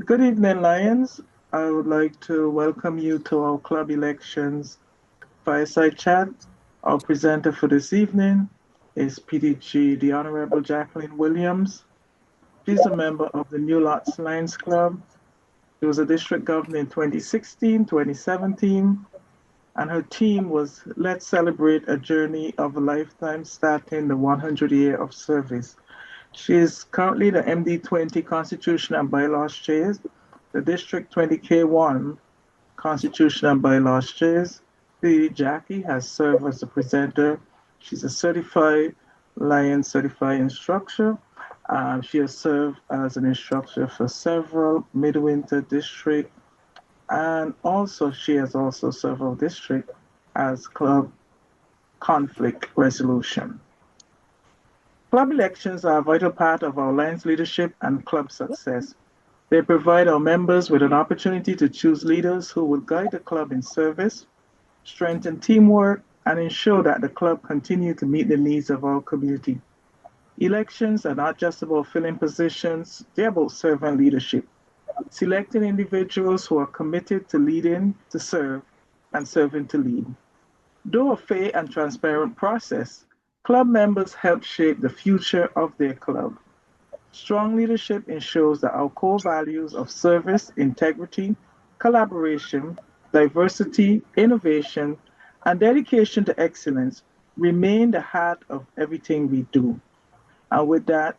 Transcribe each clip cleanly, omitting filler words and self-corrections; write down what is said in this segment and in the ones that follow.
Good evening, Lions. I would like to welcome you to our club elections fireside chat. Our presenter for this evening is PDG, the Honorable Jacqueline Williams. She's a member of the New Lots Lions Club. She was a district governor in 2016, 2017, and her team was Let's Celebrate a Journey of a Lifetime starting the 100 year of service. She is currently the MD20 Constitution and Bylaws Chair, the District 20K1 Constitution and Bylaws Chair. Jackie has served as the presenter. She's a certified Lion certified instructor. She has served as an instructor for several midwinter districts, and also she has also several districts as club conflict resolution. Club elections are a vital part of our Lions leadership and club success. They provide our members with an opportunity to choose leaders who will guide the club in service, strengthen teamwork, and ensure that the club continue to meet the needs of our community. Elections are not just about filling positions, they're about servant leadership, selecting individuals who are committed to leading to serve and serving to lead. Though a fair and transparent process, club members help shape the future of their club. Strong leadership ensures that our core values of service, integrity, collaboration, diversity, innovation, and dedication to excellence remain the heart of everything we do. And with that,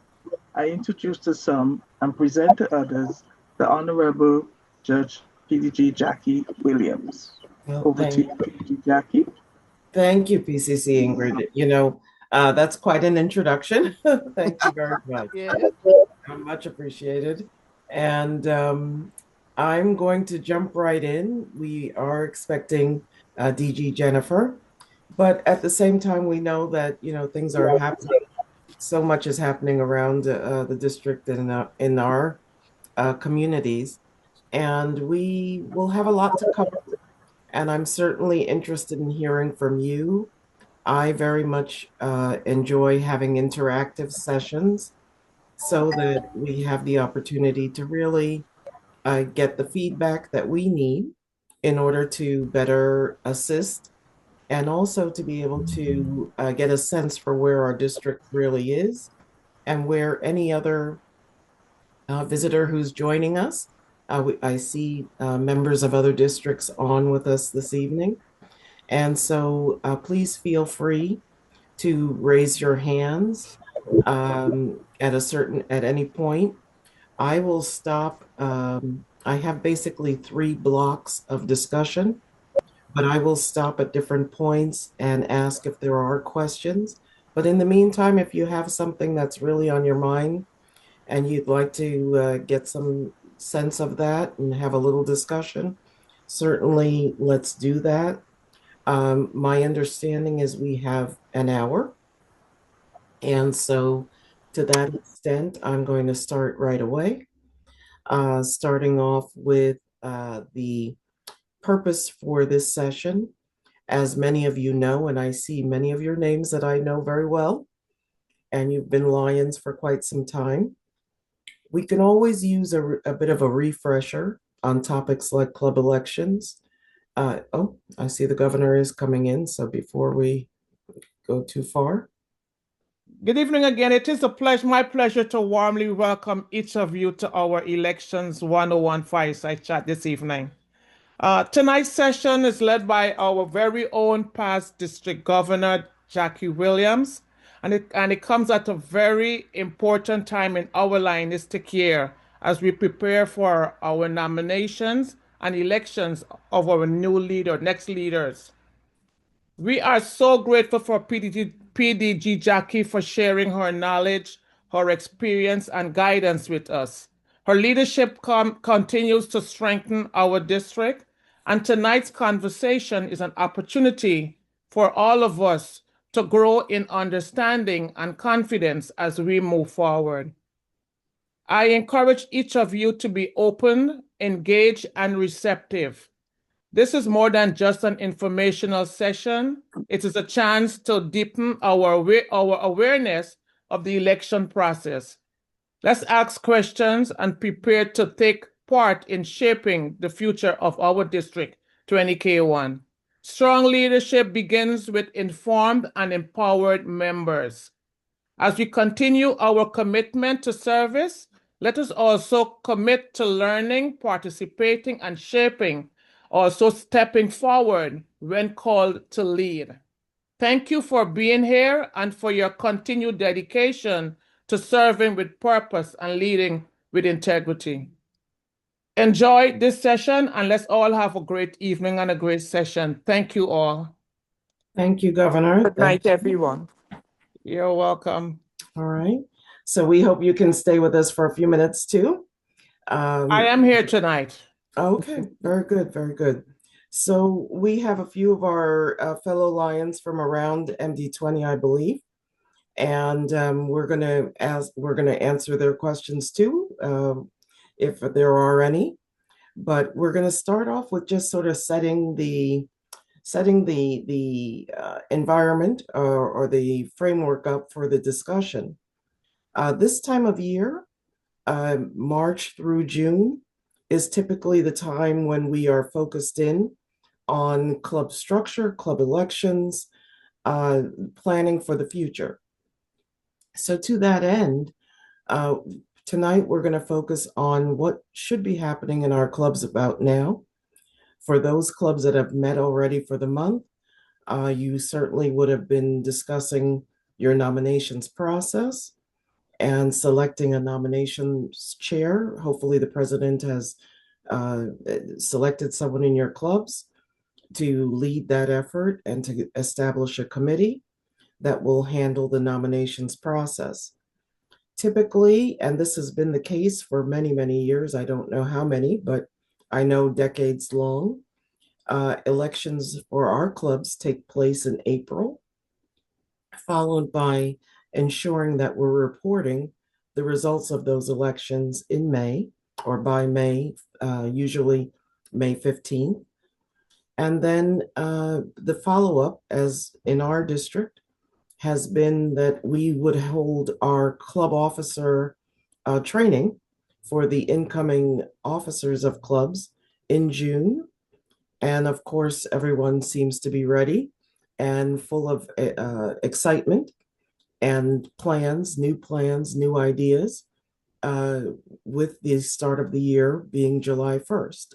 I introduce to some and present to others the Honorable Judge PDG Jackie Williams. Over to you, PDG Jackie. Thank you, PCC Ingrid. That's quite an introduction. Thank you very much. Yeah. Much appreciated. And I'm going to jump right in. We are expecting DG Jennifer, but at the same time, we know that things are happening. So much is happening around the district and in our communities, and we will have a lot to cover. And I'm certainly interested in hearing from you. I very much enjoy having interactive sessions so that we have the opportunity to really get the feedback that we need in order to better assist, and also to be able to get a sense for where our district really is and where any other visitor who's joining us. I see members of other districts on with us this evening. And so please feel free to raise your hands at any point. I will stop. I have basically 3 blocks of discussion, but I will stop at different points and ask if there are questions. But in the meantime, if you have something that's really on your mind and you'd like to get some sense of that and have a little discussion, certainly let's do that. My understanding is we have an hour. And so to that extent, I'm going to start right away, starting off with the purpose for this session. As many of you know, and I see many of your names that I know very well, and you've been Lions for quite some time, we can always use a bit of a refresher on topics like club elections. I see the governor is coming in, so before we go too far. Good evening again. It is my pleasure to warmly welcome each of you to our Elections 101 Fireside Chat this evening. Tonight's session is led by our very own past District Governor, Jackie Williams, and it comes at a very important time in our Lionistic year as we prepare for our nominations and elections of our next leaders. We are so grateful for PDG Jackie for sharing her knowledge, her experience, and guidance with us. Her leadership continues to strengthen our district, and tonight's conversation is an opportunity for all of us to grow in understanding and confidence as we move forward. I encourage each of you to be open, engaged, and receptive. This is more than just an informational session. It is a chance to deepen our awareness of the election process. Let's ask questions and prepare to take part in shaping the future of our District 20K1. Strong leadership begins with informed and empowered members. As we continue our commitment to service, let us also commit to learning, participating, and shaping, also stepping forward when called to lead. Thank you for being here and for your continued dedication to serving with purpose and leading with integrity. Enjoy this session, and let's all have a great evening and a great session. Thank you all. Thank you, Governor. Good night, everyone. You're welcome. All right. So we hope you can stay with us for a few minutes too. I am here tonight. Okay, very good, very good. So we have a few of our fellow Lions from around MD20, I believe, and we're going to answer their questions too, if there are any. But we're going to start off with just sort of setting the environment or the framework up for the discussion. This time of year, March through June, is typically the time when we are focused in on club structure, club elections, planning for the future. So to that end, tonight we're going to focus on what should be happening in our clubs about now. For those clubs that have met already for the month, you certainly would have been discussing your nominations process and selecting a nominations chair. Hopefully the president has selected someone in your clubs to lead that effort and to establish a committee that will handle the nominations process. Typically, and this has been the case for many, many years, I don't know how many, but I know decades long, elections for our clubs take place in April, followed by ensuring that we're reporting the results of those elections in May or by May, usually May 15th. And then the follow-up, as in our district, has been that we would hold our club officer training for the incoming officers of clubs in June. And of course, everyone seems to be ready and full of excitement and plans, new ideas, with the start of the year being July 1st.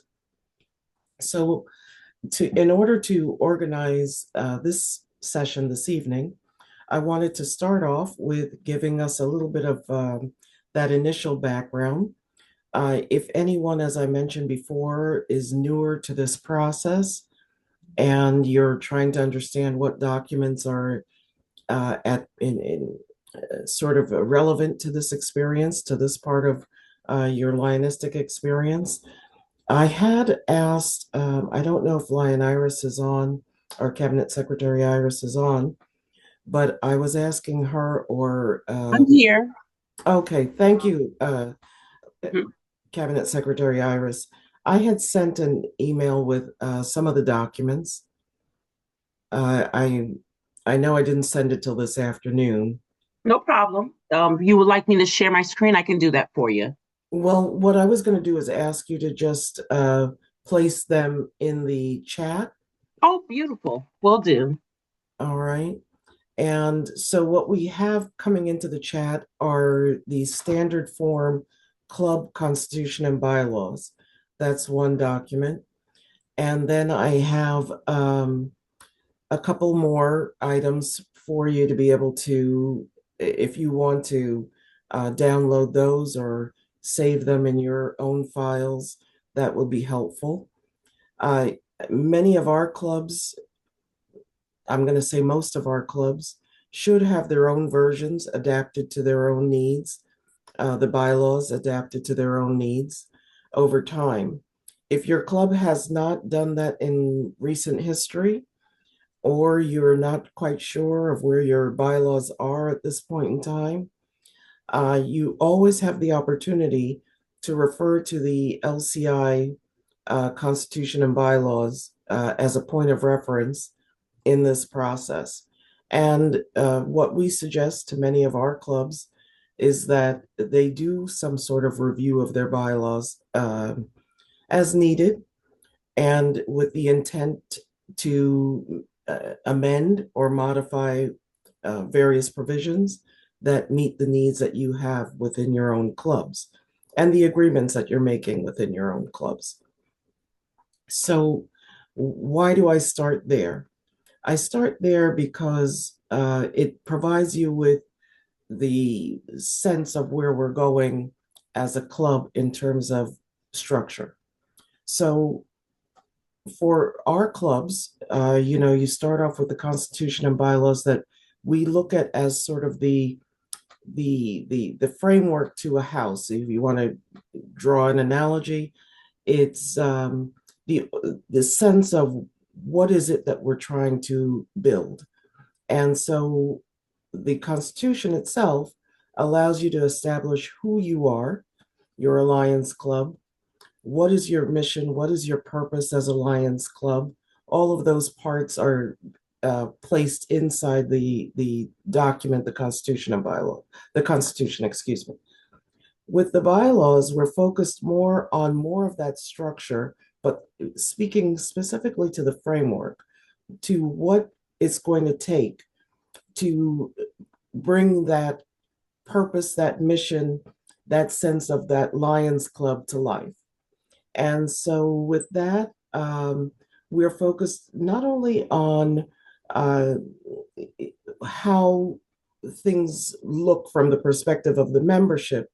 So in order to organize this session this evening, I wanted to start off with giving us a little bit of that initial background. If anyone, as I mentioned before, is newer to this process and you're trying to understand what documents are sort of relevant to this experience, to this part of your Lionistic experience, I had asked, I don't know if Lion Iris is on, or Cabinet Secretary Iris is on, but I was asking her or... I'm here. Okay, thank you, Cabinet Secretary Iris. I had sent an email with some of the documents. I know I didn't send it till this afternoon. No problem. You would like me to share my screen? I can do that for you. Well, what I was going to do is ask you to just place them in the chat. Oh, beautiful. Will do. All right. And so what we have coming into the chat are the standard form club constitution and bylaws. That's one document. And then I have a couple more items for you to be able to, if you want to download those or save them in your own files, that would be helpful. Many of our clubs, I'm going to say most of our clubs, should have their own versions adapted to their own needs, the bylaws adapted to their own needs over time. If your club has not done that in recent history, or you're not quite sure of where your bylaws are at this point in time, you always have the opportunity to refer to the LCI Constitution and bylaws as a point of reference in this process. And what we suggest to many of our clubs is that they do some sort of review of their bylaws as needed and with the intent to amend or modify various provisions that meet the needs that you have within your own clubs and the agreements that you're making within your own clubs. So why do I start there? I start there because it provides you with the sense of where we're going as a club in terms of structure. So for our clubs, you start off with the Constitution and bylaws that we look at as sort of the framework to a house. If you want to draw an analogy, it's the sense of what is it that we're trying to build. And so the Constitution itself allows you to establish who you are, your Alliance Club. What is your mission? What is your purpose as a Lions Club? All of those parts are placed inside the document, the Constitution and bylaw, the Constitution, excuse me. With the bylaws, we're focused more on more of that structure, but speaking specifically to the framework, to what it's going to take to bring that purpose, that mission, that sense of that Lions Club to life. And so with that, we're focused not only on how things look from the perspective of the membership,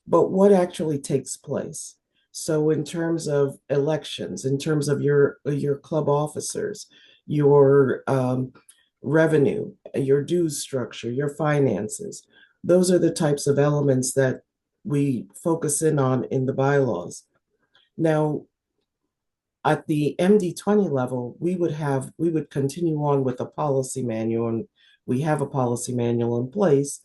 but what actually takes place. So in terms of elections, in terms of your club officers, your revenue, your dues structure, your finances, those are the types of elements that we focus in on in the bylaws. Now, at the MD20 level, we would continue on with a policy manual, and we have a policy manual in place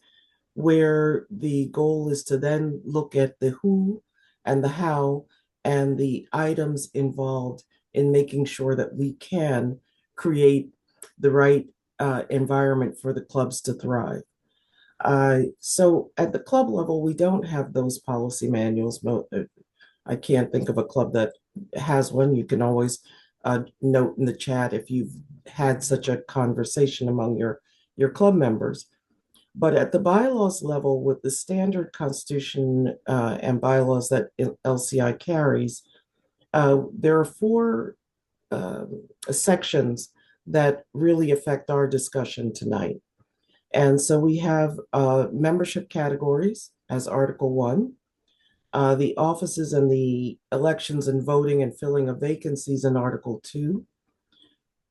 where the goal is to then look at the who and the how and the items involved in making sure that we can create the right environment for the clubs to thrive. So at the club level, we don't have those policy manuals. I can't think of a club that has one. You can always note in the chat if you've had such a conversation among your club members. But at the bylaws level, with the standard Constitution and bylaws that LCI carries, there are 4 sections that really affect our discussion tonight. And so we have membership categories as Article 1, the offices and the elections and voting and filling of vacancies in Article 2.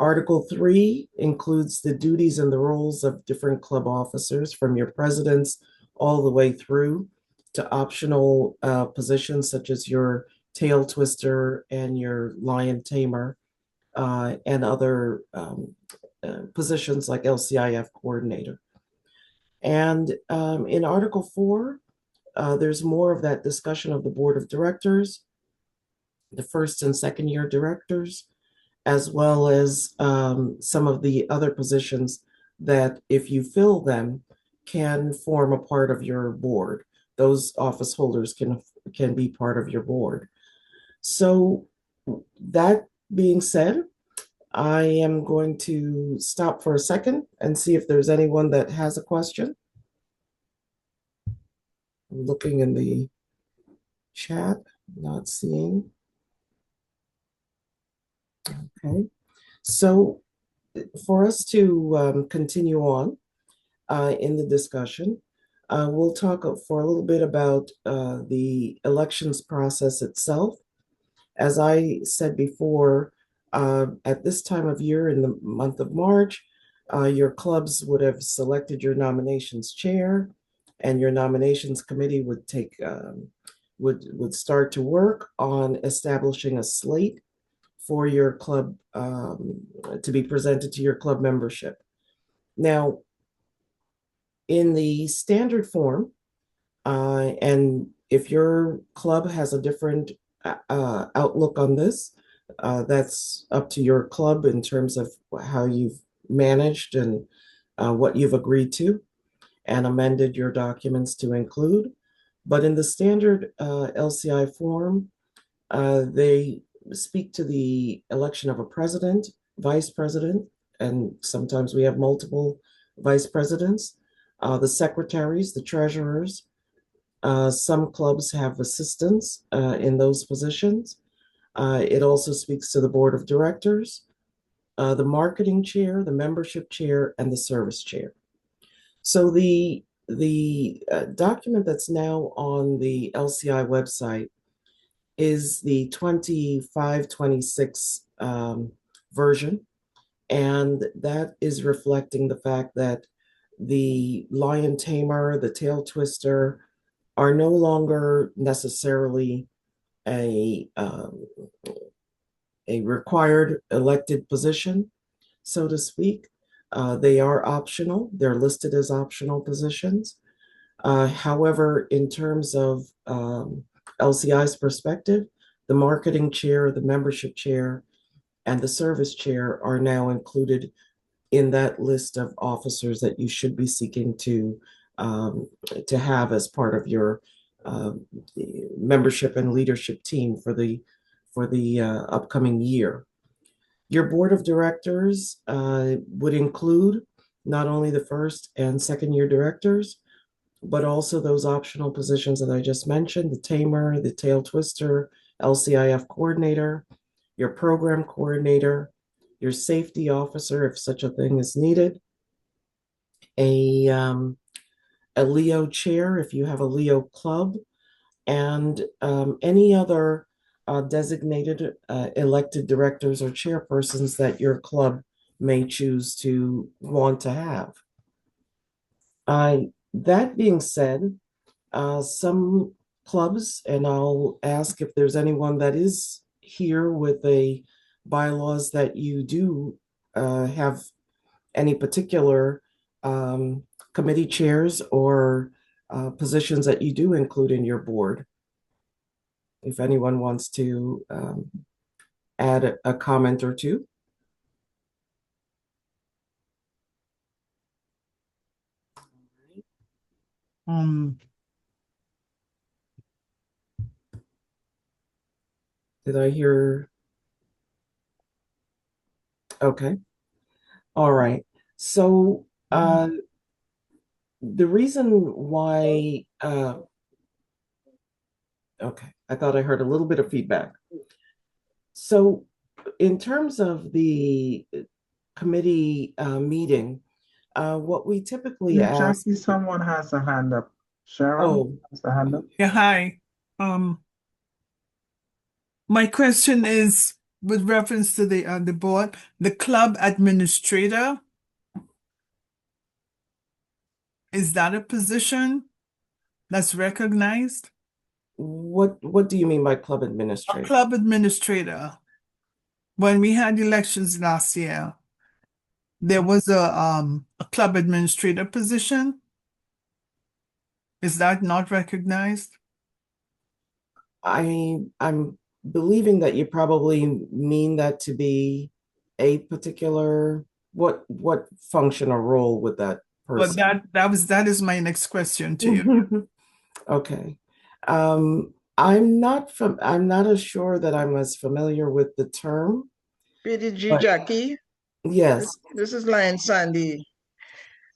Article 3 includes the duties and the roles of different club officers, from your presidents all the way through to optional positions such as your tail twister and your lion tamer and other positions like LCIF coordinator. And in Article 4, there's more of that discussion of the board of directors, the first and second year directors, as well as some of the other positions that, if you fill them, can form a part of your board. Those office holders can be part of your board. So that being said, I am going to stop for a second and see if there's anyone that has a question. I'm looking in the chat, not seeing. Okay, so for us to continue on in the discussion, we'll talk for a little bit about the elections process itself. As I said before, at this time of year in the month of March, your clubs would have selected your nominations chair, and your nominations committee would take would start to work on establishing a slate for your club to be presented to your club membership. Now, in the standard form, and if your club has a different outlook on this, that's up to your club in terms of how you've managed and what you've agreed to. and amended your documents to include. But in the standard LCI form, they speak to the election of a president, vice president, and sometimes we have multiple vice presidents, the secretaries, the treasurers. Some clubs have assistants in those positions. It also speaks to the board of directors, the marketing chair, the membership chair, and the service chair. So the document that's now on the LCI website is the 2526 version, and that is reflecting the fact that the lion tamer, the tail twister, are no longer necessarily a required elected position, so to speak. They are optional. They're listed as optional positions. However, in terms of LCI's perspective, the marketing chair, the membership chair, and the service chair are now included in that list of officers that you should be seeking to have as part of your membership and leadership team for the upcoming year. Your board of directors would include not only the first and second year directors, but also those optional positions that I just mentioned, the tamer, the tail twister, LCIF coordinator, your program coordinator, your safety officer, if such a thing is needed, a Leo chair, if you have a Leo club, and any other designated elected directors or chairpersons that your club may choose to want to have. That being said, some clubs, and I'll ask if there's anyone that is here with a bylaws that you do have any particular committee chairs or positions that you do include in your board. If anyone wants to add a comment or two. Did I hear? Okay. All right. So the reason why, okay, I thought I heard a little bit of feedback. So in terms of the committee meeting, what we typically ask. Jackie, someone has a hand up. Sharon has a hand up. Yeah, hi. My question is with reference to the board, the club administrator. Is that a position that's recognized? What do you mean by club administrator? A club administrator. When we had elections last year, there was a club administrator position. Is that not recognized? I'm believing that you probably mean that to be a particular what function or role would that person? Well, that is my next question to you. Okay. I'm not as sure that I'm as familiar with the term. PDG Jackie. Yes. This is Lion Sandy.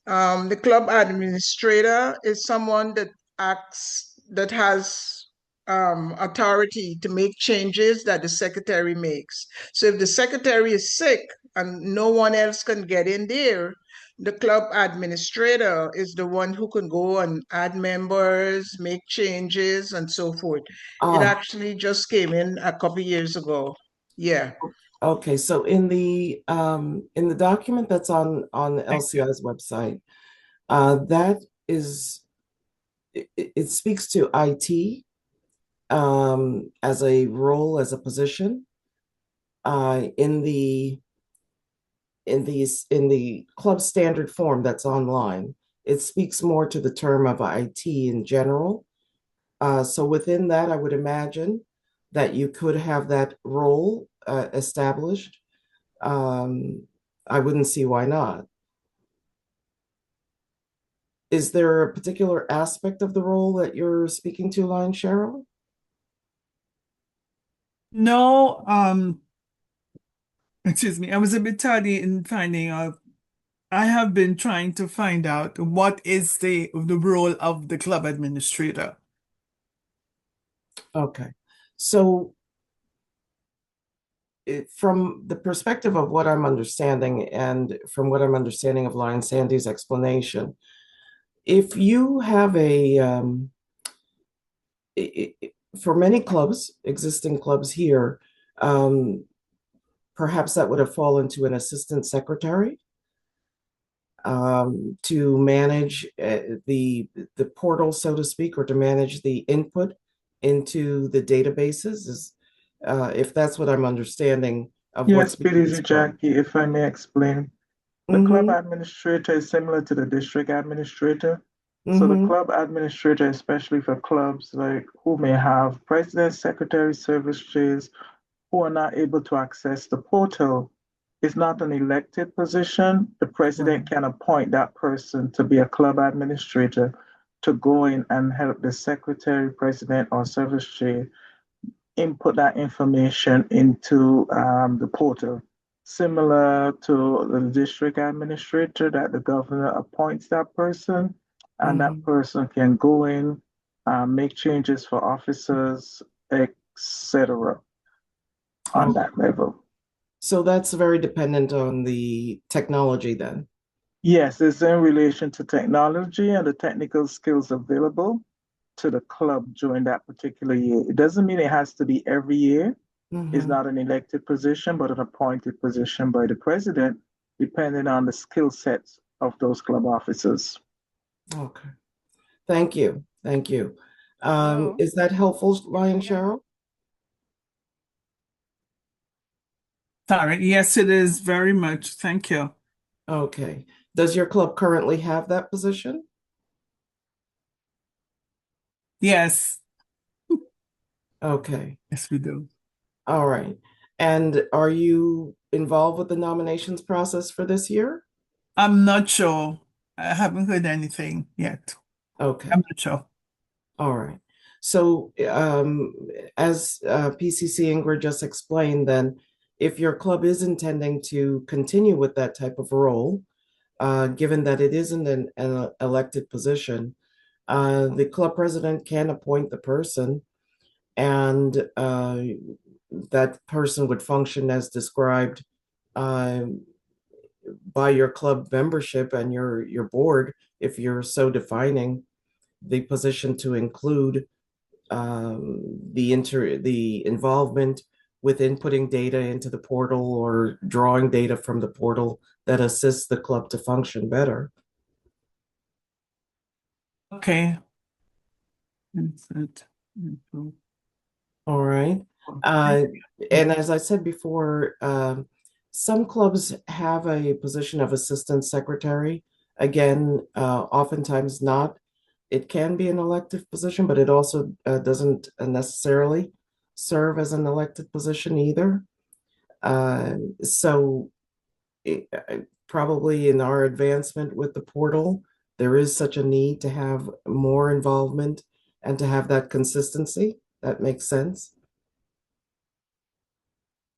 The club administrator is someone that has authority to make changes that the secretary makes. So if the secretary is sick and no one else can get in there, the club administrator is the one who can go and add members, make changes, and so forth. It actually just came in a couple years ago. Yeah. Okay, so in the document that's on LCI's website, that is it speaks to IT as a role, as a position. In the club standard form that's online, it speaks more to the term of IT in general. So within that, I would imagine that you could have that role established. I wouldn't see why not. Is there a particular aspect of the role that you're speaking to, Lion Cheryl? No, excuse me, I was a bit tardy in finding out. I have been trying to find out what is the role of the club administrator. Okay. So from the perspective of what I'm understanding and from what I'm understanding of Lion Sandy's explanation, if you have for many clubs, existing clubs here, perhaps that would have fallen to an assistant secretary to manage the portal, so to speak, or to manage the input into the databases, if that's what I'm understanding of Yes, what's being PDG described. Jackie, if I may explain. The club Mm-hmm. administrator is similar to the district administrator. So the Mm-hmm. club administrator, especially for clubs like who may have president, secretary, service chairs, who are not able to access the portal, is not an elected position. The Right. president can appoint that person to be a club administrator to go in and help the secretary, president, or service chair input that information into the portal, similar to the district administrator, that the governor appoints that person, and that Mm-hmm. person can go in, make changes for officers, etc. on Okay. that level. So that's very dependent on the technology then. Yes, it's in relation to technology and the technical skills available to the club during that particular year. It doesn't mean it has to be every year. It's Mm-hmm. not an elected position, but an appointed position by the president, depending on the skill sets of those club officers. Okay. Thank you. Thank you. Hello. Is that helpful, Lion Cheryl? Sorry, yes, it is very much. Thank you. Okay. Does your club currently have that position? Yes, Okay. yes, we do. All right. And are you involved with the nominations process for this year? I'm not sure. I haven't heard anything yet. Okay. I'm not sure. All right. So, as PCC Ingrid just explained, then if your club is intending to continue with that type of role, given that it isn't an elected position, the club president can appoint the person, and that person would function as described by your club membership and your board, if you're so defining the position to include the involvement with inputting data into the portal or drawing data from the portal that assists the club to function better. Okay. Insert info. All right. And as I said before, some clubs have a position of assistant secretary. Again, oftentimes not. It can be an elective position, but it also doesn't necessarily serve as an elected position either. So probably in our advancement with the portal, there is such a need to have more involvement and to have that consistency. That makes sense,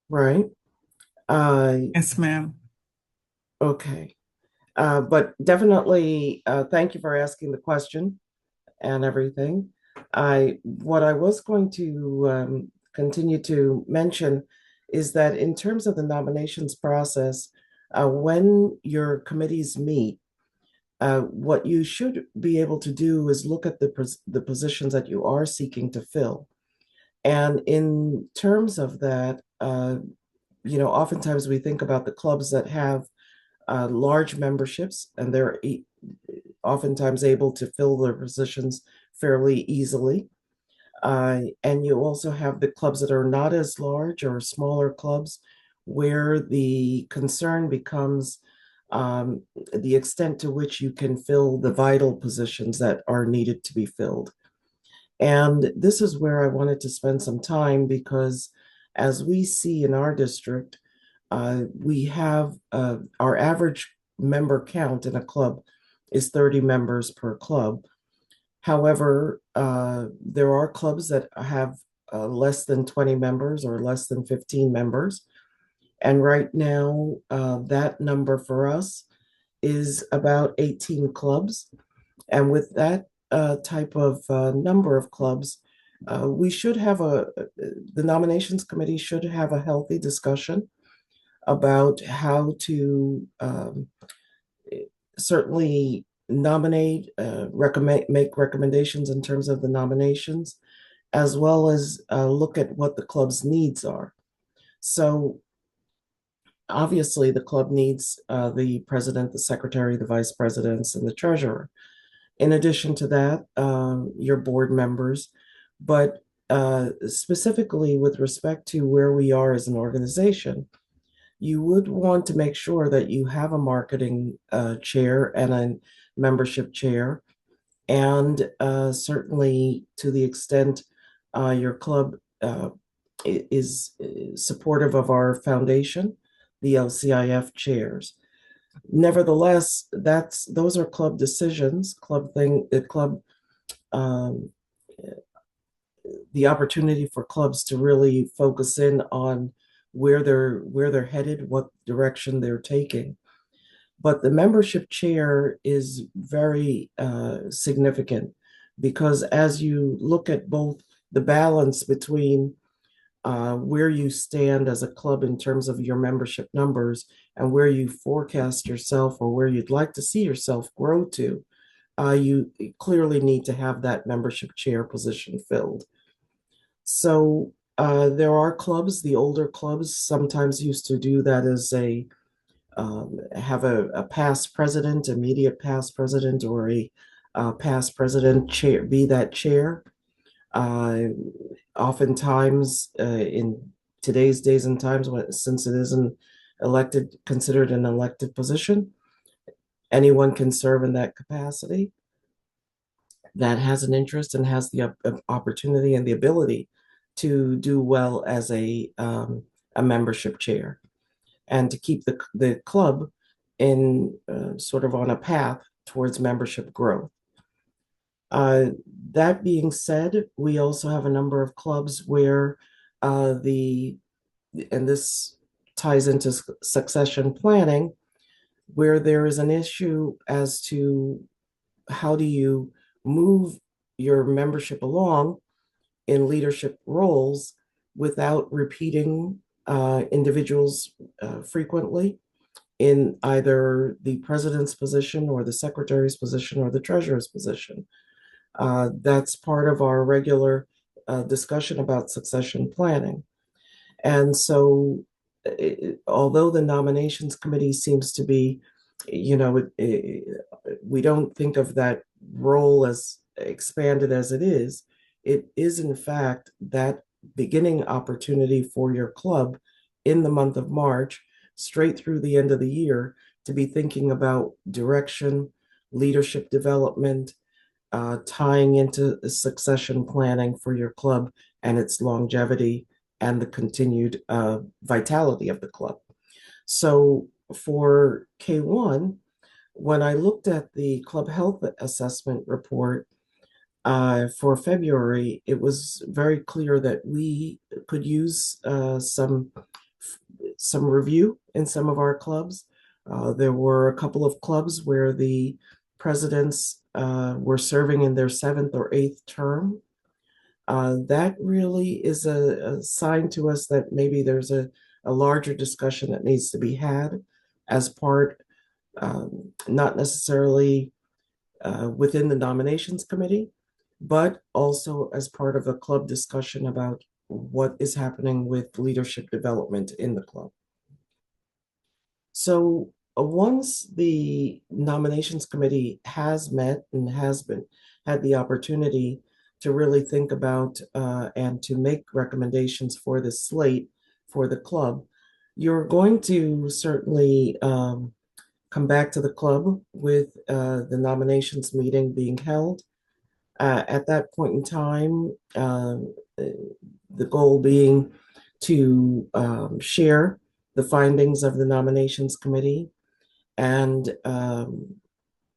right? Yes, ma'am. Okay. But definitely, thank you for asking the question and everything. What I was going to continue to mention is that in terms of the nominations process, when your committees meet, what you should be able to do is look at the positions that you are seeking to fill. And in terms of that, oftentimes we think about the clubs that have large memberships, and they're oftentimes able to fill their positions fairly easily. And you also have the clubs that are not as large or smaller clubs, where the concern becomes the extent to which you can fill the vital positions that are needed to be filled. And this is where I wanted to spend some time, because as we see in our district, we have our average member count in a club is 30 members per club. However, there are clubs that have less than 20 members or less than 15 members. And right now, that number for us is about 18 clubs. And with that type of number of clubs, we should have the nominations committee should have a healthy discussion about how to certainly nominate, make recommendations in terms of the nominations, as well as look at what the club's needs are. So obviously the club needs the president, the secretary, the vice presidents, and the treasurer. In addition to that, your board members, but specifically with respect to where we are as an organization, you would want to make sure that you have a marketing chair and a membership chair, and certainly to the extent your club is supportive of our foundation, the LCIF chairs. Nevertheless, those are club decisions, the opportunity for clubs to really focus in on where they're headed, what direction they're taking. But the membership chair is very significant, because as you look at both the balance between where you stand as a club in terms of your membership numbers and where you forecast yourself or where you'd like to see yourself grow to, you clearly need to have that membership chair position filled. So there are clubs, the older clubs sometimes used to do that as have a past president, immediate past president, or a past president chair, be that chair. Oftentimes in today's days and times, since it isn't considered an elected position, anyone can serve in that capacity that has an interest and has the opportunity and the ability to do well as a membership chair, and to keep the club in sort of on a path towards membership growth. That being said, we also have a number of clubs where and this ties into succession planning, where there is an issue as to how do you move your membership along in leadership roles without repeating individuals frequently in either the president's position or the secretary's position or the treasurer's position. That's part of our regular discussion about succession planning. And so although the nominations committee seems to be, we don't think of that role as expanded as it is in fact that beginning opportunity for your club in the month of March, straight through the end of the year, to be thinking about direction, leadership development, tying into succession planning for your club and its longevity and the continued vitality of the club. So for K1, when I looked at the club health assessment report for February, it was very clear that we could use some review in some of our clubs. There were a couple of clubs where the presidents were serving in their 7th or 8th term. That really is a sign to us that maybe there's a larger discussion that needs to be had as part, not necessarily within the nominations committee, but also as part of a club discussion about what is happening with leadership development in the club. So once the nominations committee has met and had the opportunity to really think about and to make recommendations for the slate for the club, you're going to certainly come back to the club with the nominations meeting being held. At that point in time, the goal being to share the findings of the nominations committee and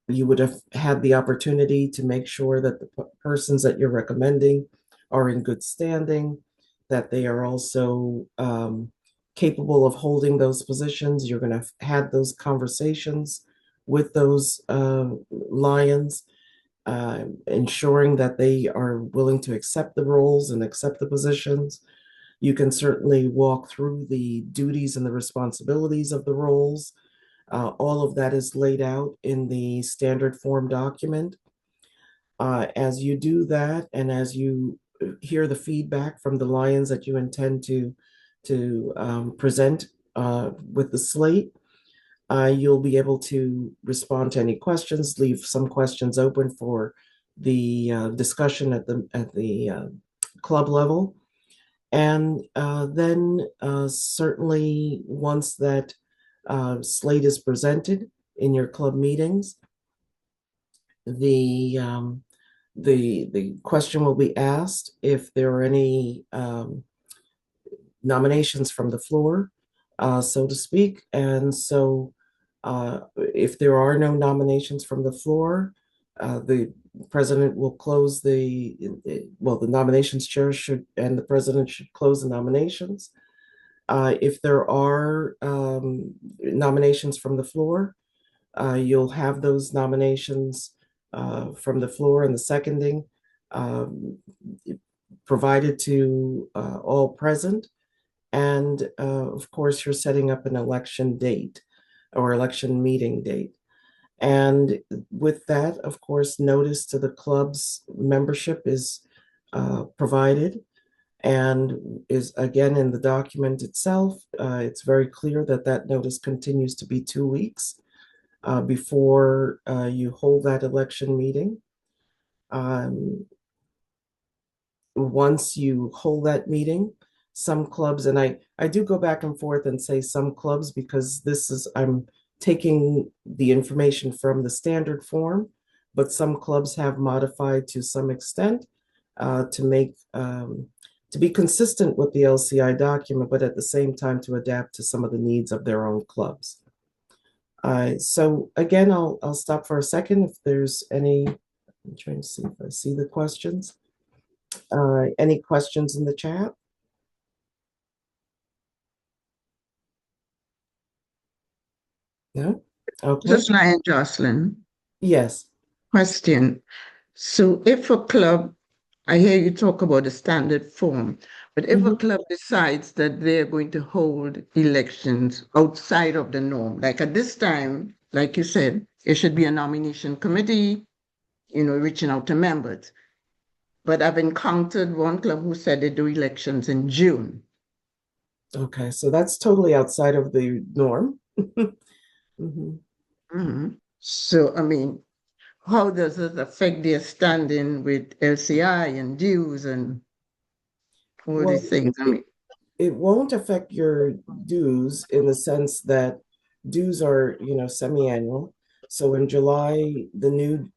you would have had the opportunity to make sure that the persons that you're recommending are in good standing, that they are also capable of holding those positions. You're going to have had those conversations with those lions, ensuring that they are willing to accept the roles and accept the positions. You can certainly walk through the duties and the responsibilities of the roles. All of that is laid out in the standard form document. As you do that, and as you hear the feedback from the lions that you intend to present with the slate, you'll be able to respond to any questions, leave some questions open for the discussion at the club level. And then certainly once that slate is presented in your club meetings, the question will be asked if there are any nominations from the floor, so to speak. And so if there are no nominations from the floor, the president will close the nominations chair should, and the president should close the nominations. If there are nominations from the floor, you'll have those nominations from the floor and the seconding provided to all present. And of course, you're setting up an election date or election meeting date. And with that, of course, notice to the club's membership is provided and is again in the document itself. It's very clear that that notice continues to be 2 weeks before you hold that election meeting. Once you hold that meeting, some clubs, and I do go back and forth and say some clubs because I'm taking the information from the standard form, but some clubs have modified to some extent to be consistent with the LCI document, but at the same time to adapt to some of the needs of their own clubs. So again, I'll stop for a second if there's any. I'm trying to see if I see the questions. Any questions in the chat? No? Okay. Just Lion Jocelyn. Yes. Question. So if a club, I hear you talk about the standard form, but if a club decides that they're going to hold elections outside of the norm, like at this time, like you said, it should be a nomination committee, reaching out to members. But I've encountered one club who said they do elections in June. Okay, so that's totally outside of the norm. So, I mean, how does it affect their standing with LCI and dues and all these things? I mean, it won't affect your dues in the sense that dues are, semi-annual. So in July, the new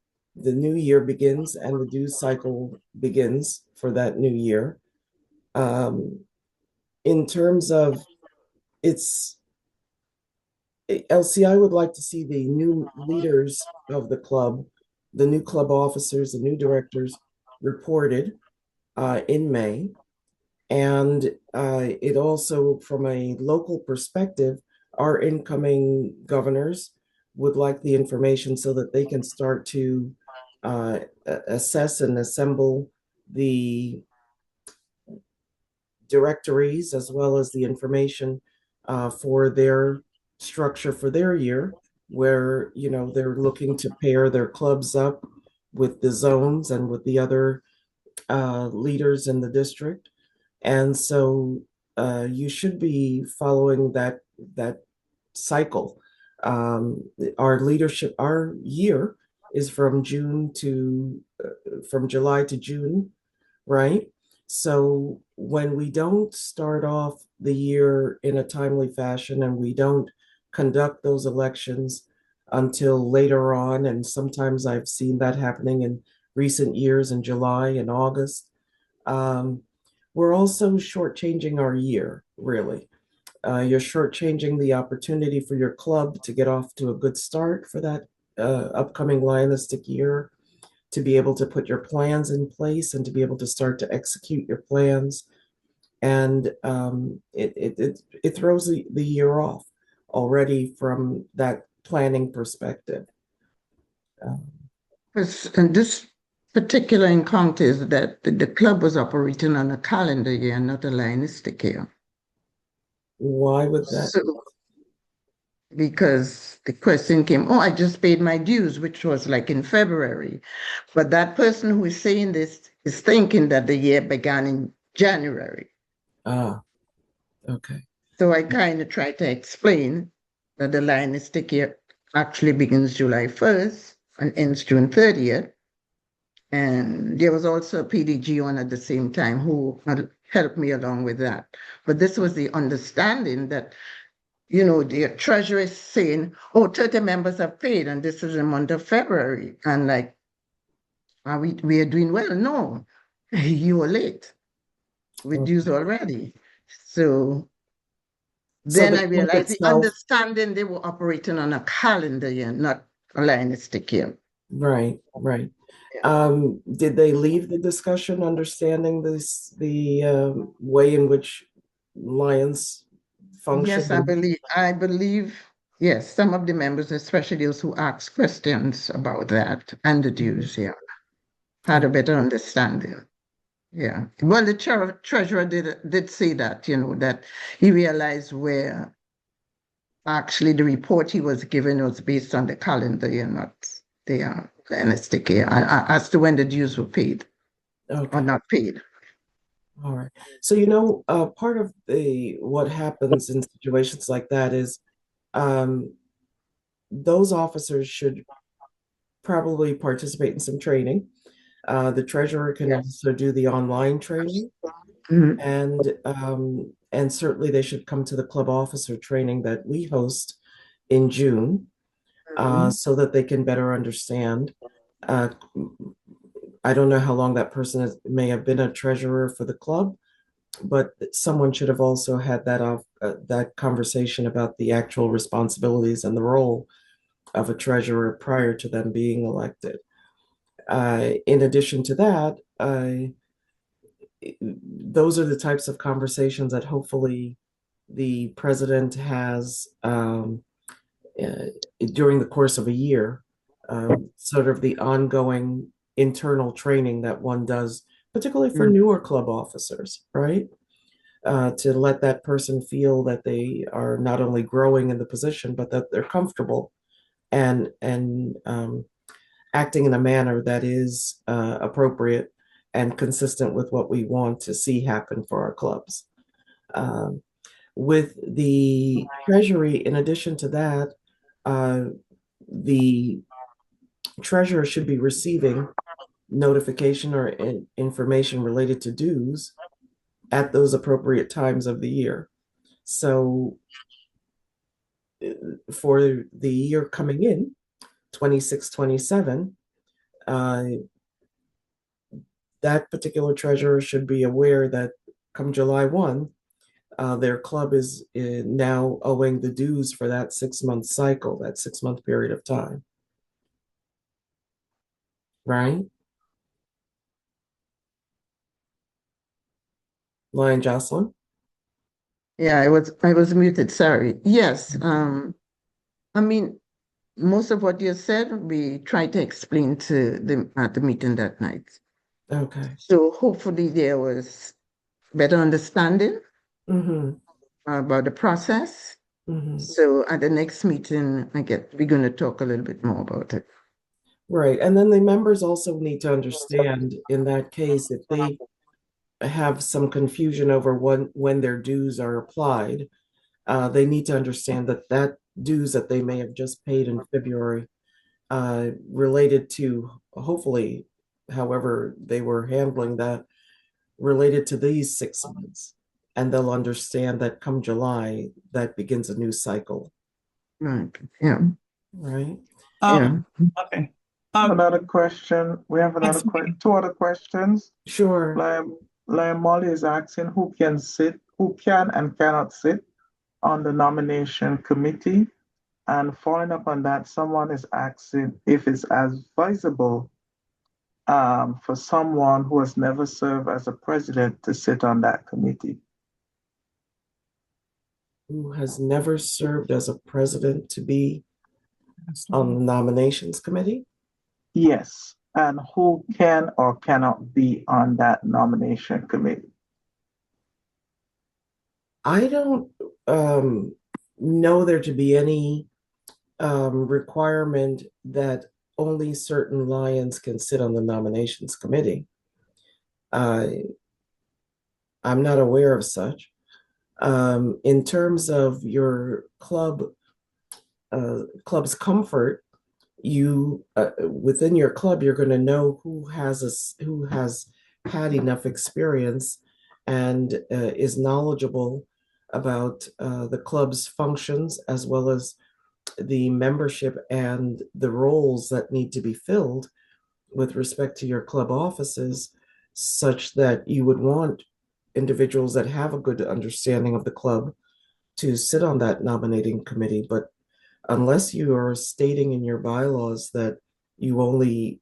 year begins and the dues cycle begins for that new year. In terms of LCI would like to see the new leaders of the club, the new club officers, the new directors reported in May. And it also, from a local perspective, our incoming governors would like the information so that they can start to assess and assemble the directories as well as the information for their structure for their year, where they're looking to pair their clubs up with the zones and with the other leaders in the district. And so you should be following that cycle. Our year is from July to June, right? So when we don't start off the year in a timely fashion and we don't conduct those elections until later on, and sometimes I've seen that happening in recent years in July and August, we're also shortchanging our year, really. You're shortchanging the opportunity for your club to get off to a good start for that upcoming Lionistic year to be able to put your plans in place and to be able to start to execute your plans. And it throws the year off already from that planning perspective. And this particular encounter is that the club was operating on a calendar year, not a linistic year. Why would that? So, because the question came, oh, I just paid my dues, which was like in February. But that person who is saying this is thinking that the year began in January. Ah, okay. So I kind of try to explain that the linistic year actually begins July 1st and ends June 30th. And there was also a PDG on at the same time who helped me along with that. But this was the understanding that, you know, the treasurer is saying, oh, 30 members have paid, and this is the month of February. And like, we are doing well? No, you were late with dues already. So then I realized the understanding they were operating on a calendar year, not a linistic year. Right, right. Did they leave the discussion understanding the way in which Lions function? Yes, I believe, yes, some of the members, especially those who asked questions about that and the dues, had a better understanding. Yeah. Well, the treasurer did say that, you know, that he realized where actually the report he was given was based on the calendar year, not the NSTK year, as to when the dues were paid or not paid. All right. So, you know, part of what happens in situations like that is those officers should probably participate in some training. The treasurer can also do the online training, and certainly they should come to the club officer training that we host in June, so that they can better understand. I don't know how long that person may have been a treasurer for the club, but someone should have also had that conversation about the actual responsibilities and the role of a treasurer prior to them being elected. In addition to that, those are the types of conversations that hopefully the president has during the course of a year, sort of the ongoing internal training that one does, particularly for newer club officers, right? To let that person feel that they are not only growing in the position, but that they're comfortable and acting in a manner that is appropriate and consistent with what we want to see happen for our clubs. With the treasury, in addition to that, the treasurer should be receiving notification or information related to dues at those appropriate times of the year. So for the year coming in, 26-27, that particular treasurer should be aware that come July 1, their club is now owing the dues for that 6-month cycle, that 6-month period of time. Right? Lion Jocelyn? Yeah, I was muted, sorry. Yes. I mean, most of what you said, we tried to explain to them at the meeting that night. Okay. So hopefully there was better understanding about the process. So at the next meeting, we're going to talk a little bit more about it. Right. And then the members also need to understand in that case, if they have some confusion over when their dues are applied, they need to understand that dues that they may have just paid in February related to, hopefully, however they were handling that, related to these 6 months. And they'll understand that come July, that begins a new cycle. Right. Yeah. Right. Okay. Another question. We have two other questions. Sure. Liam Molly is asking who can and cannot sit on the nomination committee, And following up on that, someone is asking if it's advisable for someone who has never served as a president to sit on that committee. Who has never served as a president to be on the nominations committee? Yes, and who can or cannot be on that nomination committee? I don't know there to be any requirement that only certain Lions can sit on the nominations committee. I'm not aware of such. In terms of your club's comfort, you within your club, you're going to know who has had enough experience and is knowledgeable about the club's functions as well as the membership and the roles that need to be filled with respect to your club offices, such that you would want individuals that have a good understanding of the club to sit on that nominating committee. But unless you are stating in your bylaws that you only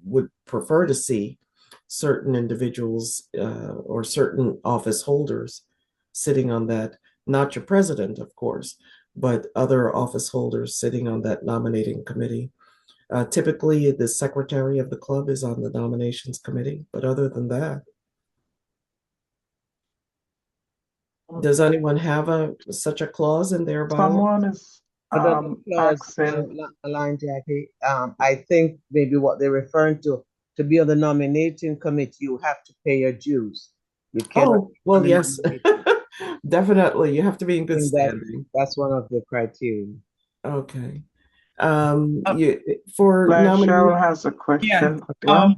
would prefer to see certain individuals or certain office holders sitting on that, not your president, of course, but other office holders sitting on that nominating committee. Typically, the secretary of the club is on the nominations committee, but other than that, does anyone have such a clause in their bylaw? Someone is Clause, asking. Line Jackie. I think maybe what they're referring to be on the nominating committee, you have to pay your dues. You cannot. Oh, well, yes, definitely. You have to be in good That, standing. that's one of the criteria. Okay. For Cheryl has a question. Yeah.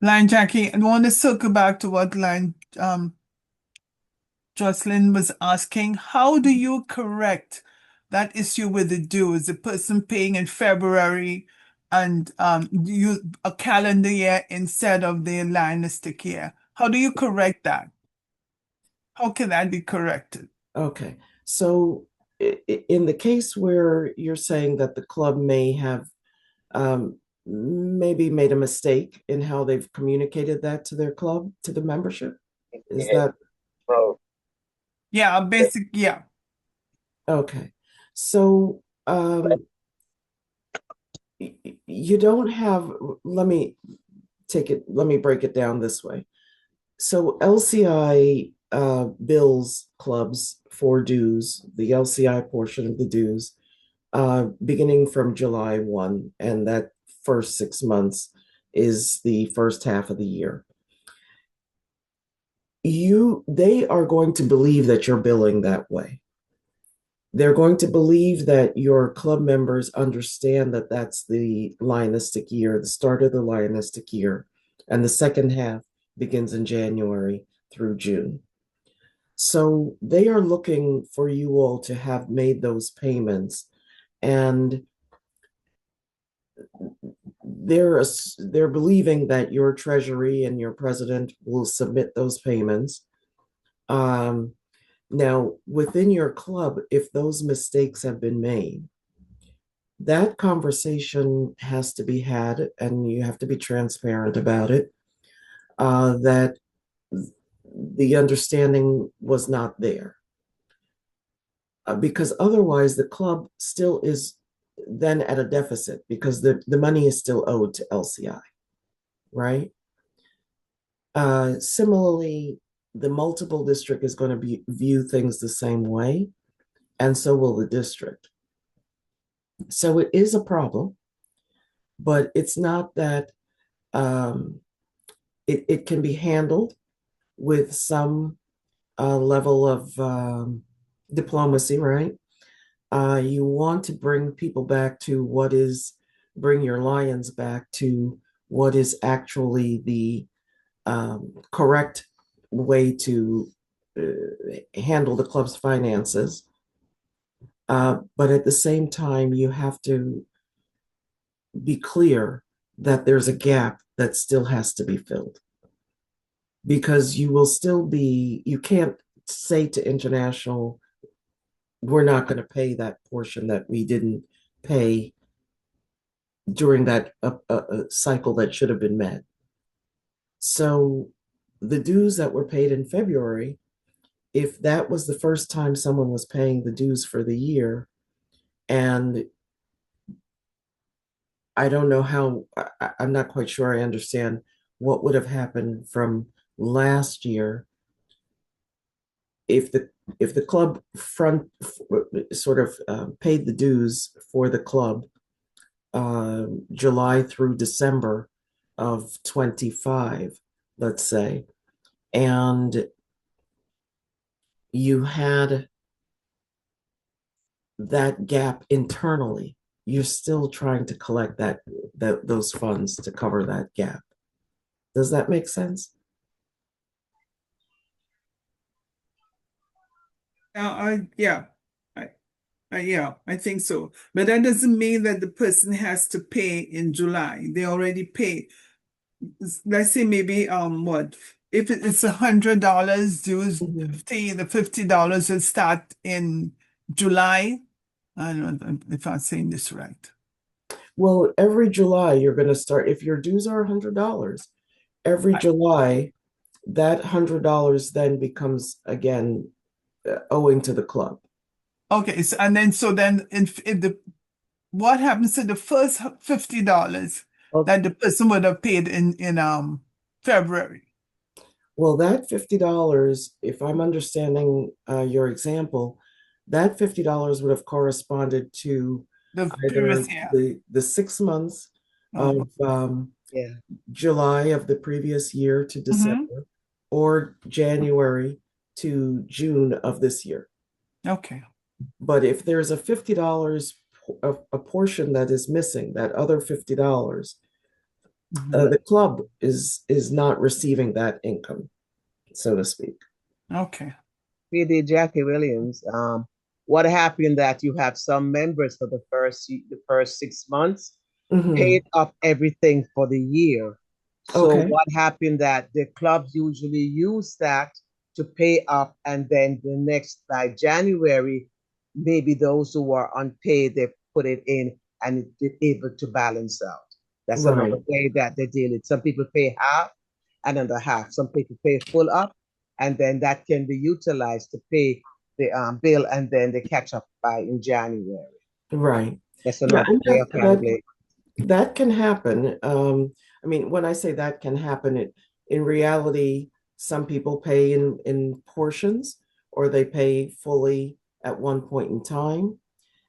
Line Jackie, I want to circle back to what Line Jocelyn was asking. How do you correct that issue with the dues? The person paying in February and use a calendar year instead of the linistic year. How do you correct that? How can that be corrected? Okay, so in the case where you're saying that the club may have maybe made a mistake in how they've communicated that to their club, to the membership, is that? Yeah, basic, yeah. Okay, so you don't have, let me break it down this way. So LCI bills clubs for dues, the LCI portion of the dues, beginning from July 1, and that first 6 months is the first half of the year. They are going to believe that you're billing that way. They're going to believe that your club members understand that that's the Lionistic year, the start of the Lionistic year, and the second half begins in January through June. So they are looking for you all to have made those payments, and they're believing that your treasury and your president will submit those payments. Now, within your club, if those mistakes have been made, that conversation has to be had, and you have to be transparent about it, that the understanding was not there. Because otherwise, the club still is then at a deficit because the money is still owed to LCI, right? Similarly, the multiple district is going to view things the same way, and so will the district. So it is a problem, but it's not that it can be handled with some level of diplomacy, right? You want to bring people back to bring your Lions back to what is actually the correct way to handle the club's finances. But at the same time, you have to be clear that there's a gap that still has to be filled. Because you can't say to International, we're not going to pay that portion that we didn't pay during that cycle that should have been met. So the dues that were paid in February, if that was the first time someone was paying the dues for the year, and I don't know how, I'm not quite sure I understand what would have happened from last year if the club front sort of paid the dues for the club July through December of 25, let's say, and you had that gap internally, you're still trying to collect those funds to cover that gap. Does that make sense? Yeah, I think so. But that doesn't mean that the person has to pay in July. They already pay. Let's say maybe what if it's $100 dues, the $50 will start in July. I don't know if I'm saying this right. Well, every July you're going to start, if your dues are $100, every July that $100 then becomes again owing to the club. Okay, so then what happens to the first $50 that the person would have paid in February? Well, that $50, if I'm understanding your example, that $50 would have corresponded to either the 6 months of July of the previous year to December, or January to June of this year. Okay. But if there's a $50, a portion that is missing, that other $50, the club is not receiving that income, so to speak. Okay. PDG Jackie Williams, what happened that you have some members for the first 6 months paid up everything for the year. So what happened that the clubs usually use that to pay up, and then the next by January, maybe those who are unpaid, they put it in and it's able to balance out. That's another way that they deal it. Some people pay half, another half. Some people pay full up, and then that can be utilized to pay the bill, and then they catch up by in January. Right. That's another way of handling. That can happen. I mean, when I say that can happen, in reality, some people pay in portions, or they pay fully at one point in time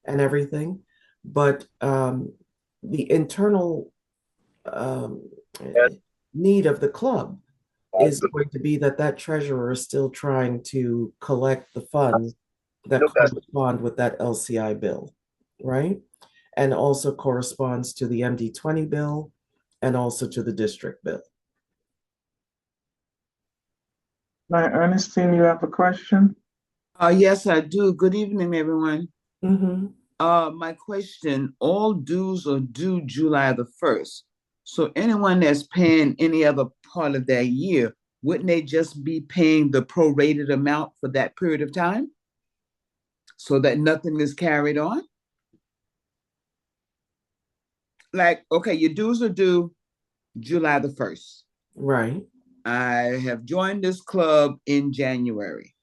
and everything. But the internal need of the club is going to be that treasurer is still trying to collect the funds that correspond with that LCI bill, right? And also corresponds to the MD20 bill and also to the district bill. Now, Ernestine, you have a question? Yes, I do. Good evening, everyone. Mm-hmm. My question, all dues are due July the 1st. So anyone that's paying any other part of that year, wouldn't they just be paying the prorated amount for that period of time so that nothing is carried on? Like, okay, your dues are due July the 1st. Right. I have joined this club in January.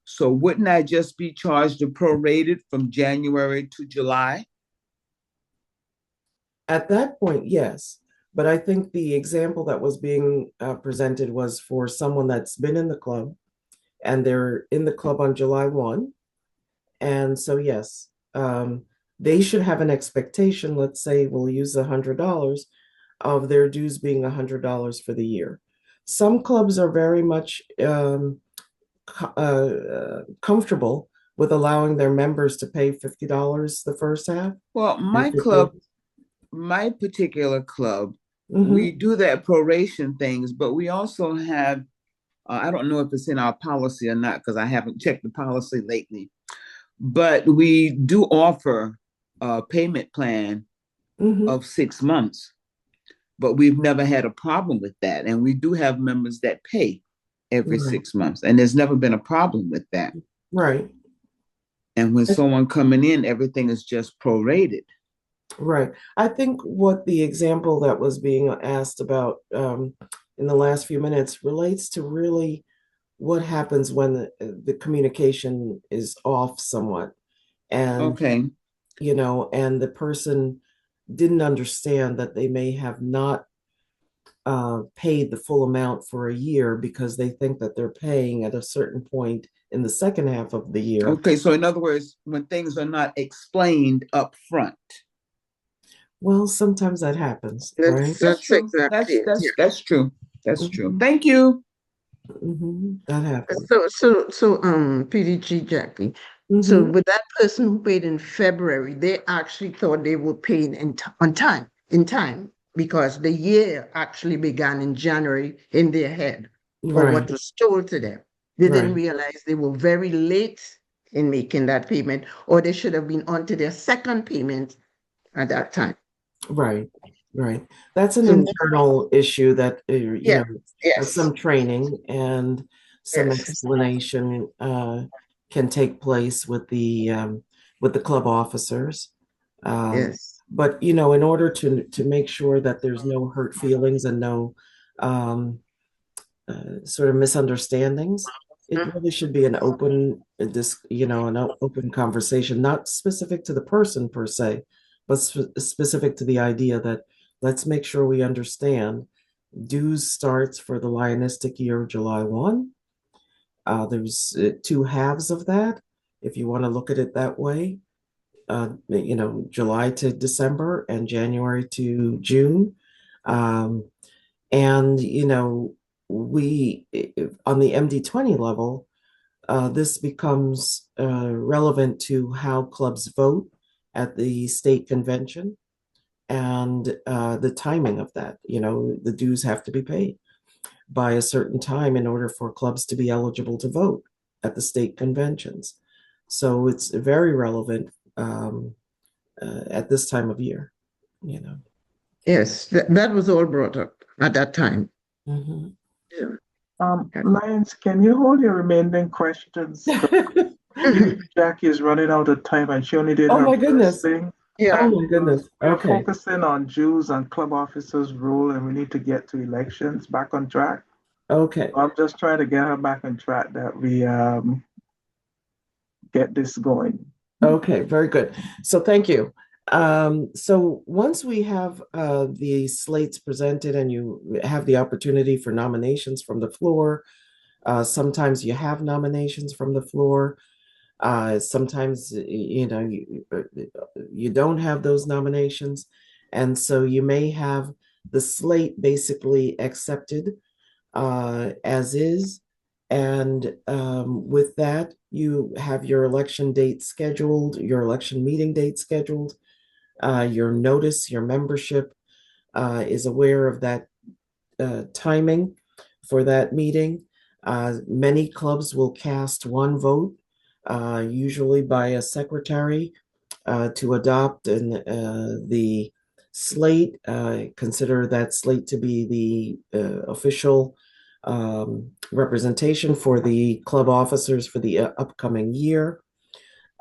So wouldn't I just be charged the prorated from January to July? At that point, yes. But I think the example that was being presented was for someone that's been in the club, and they're in the club on July 1. And so, yes, they should have an expectation. Let's say we'll use $100 of their dues being $100 for the year. Some clubs are very much comfortable with allowing their members to pay $50 the first half. Well, my particular club, we do that proration things, but we also have, I don't know if it's in our policy or not, because I haven't checked the policy lately, but we do offer a payment plan of 6 months, but we've never had a problem with that. And we do have members that pay every 6 months, and there's never been a problem with that. Right. And when someone coming in, everything is just prorated. Right. I think what the example that was being asked about in the last few minutes relates to really what happens when the communication is off somewhat. And, Okay. you know, and the person didn't understand that they may have not paid the full amount for a year because they think that they're paying at a certain point in the second half of the year. Okay, so in other words, when things are not explained up front. Well, sometimes that happens, That's, right? that's true. exactly it. Yeah. That's true. That's Mhm. true. Thank you. That happens. So, PDG Jackie. So Mhm. with that person who paid in February, they actually thought they were paying on time, in time, because the year actually began in January in their head, or what Right, was told to them. They didn't right, realize they were very late in making that payment, or they should have been on to their second payment at that time. right, right. That's an So internal issue that you yeah, know yes, some training and some yes, explanation can take place with the club officers. Um, yes. but you know, in order to make sure that there's no hurt feelings and no um, sort of misunderstandings, it really should be an open an open conversation, not specific to the person per se, but specific to the idea that let's make sure we understand dues starts for the Lionistic year of July 1. There's two halves of that, if you want to look at it that way. July to December and January to June. Um, and, you know, we, on the MD20 level, this becomes relevant to how clubs vote at the state convention and the timing of that. You know, the dues have to be paid by a certain time in order for clubs to be eligible to vote at the state conventions. So it's very relevant at this time of year, you know. Yes, that was all brought up at that time. Mm-hmm. Yeah. Lyons, can you hold your remaining questions? Jackie is running out of time and she only did Oh her my first goodness. thing. Yeah. Oh my goodness. We're Okay. focusing on Jews and club officers' role, and we need to get to elections back on track. Okay. I'm just trying to get her back on track that we get this going. Okay, very good. So thank you. So once we have the slates presented and you have the opportunity for nominations from the floor, sometimes you have nominations from the floor. Sometimes you don't have those nominations, and so you may have the slate basically accepted as is. And with that, you have your election date scheduled, your election meeting date scheduled, your notice, your membership is aware of that timing for that meeting. Many clubs will cast one vote, usually by a secretary, to adopt the slate. Consider that slate to be the official representation for the club officers for the upcoming year.